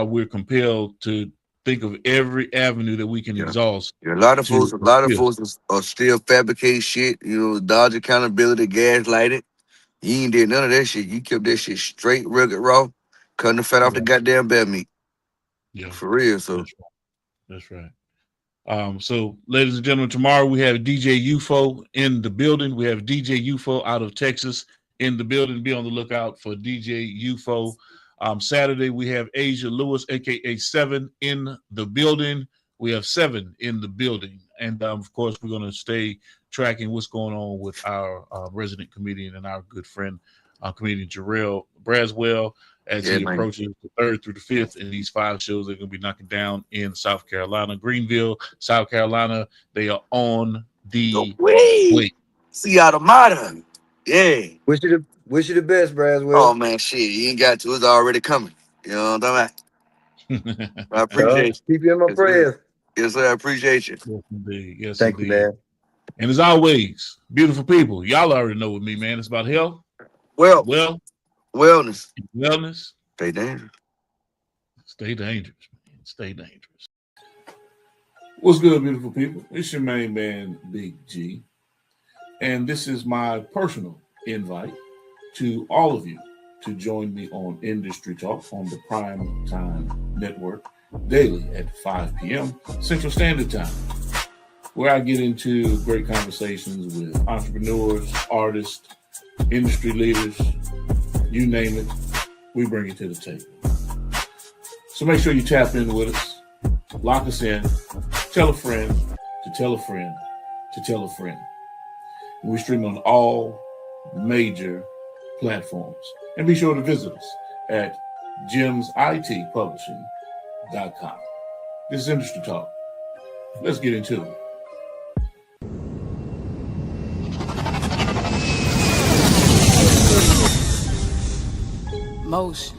we're compelled to think of every avenue that we can Yeah. exhaust. Yeah, a lot of To folks are still fabricate shit, dodge accountability, gaslight it. You ain't did none of that shit. You kept that shit straight, rugged, raw, cutting the fat off the Right. goddamn bear meat. Yeah, For real, so. that's right. So, ladies and gentlemen, tomorrow we have DJ UFO in the building. We have DJ UFO out of Texas in the building. Be on the lookout for DJ UFO. Saturday, we have Asia Lewis, aka 7, in the building. We have 7 in the building. And of course, we're going to stay tracking what's going on with our resident comedian and our good friend, comedian Jarrell Braswell, as he approaches the 3rd through the 5th in these 5 shows they're going to be knocking down in South Carolina. Greenville, South Carolina, they are on the way. Seattle Modern. Yeah. Wish you the best, Braswell. Oh, man, shit. You ain't got to. It's already coming. You know what I'm talking about? I appreciate you. Keep you in my prayers. Yes, sir. I appreciate you. Yes, indeed. Yes, Thank indeed. you, man. And as always, beautiful people, y'all already know with me, man. It's about health, wellness. wellness. Stay dangerous. Stay dangerous, man. Stay dangerous. What's good, beautiful people? It's your main man, Big G. And this is my personal invite to all of you to join me on Industry Talk on the Prime Time Network daily at 5 p.m. Central Standard Time, where I get into great conversations with entrepreneurs, artists, industry leaders, you name it, we bring it to the table. So make sure you tap in with us, lock us in, tell a friend to tell a friend to tell a friend. And we stream on all major platforms. And be sure to visit us at gemsitpublishing.com. This is Industry Talk. Let's get into it. Motion.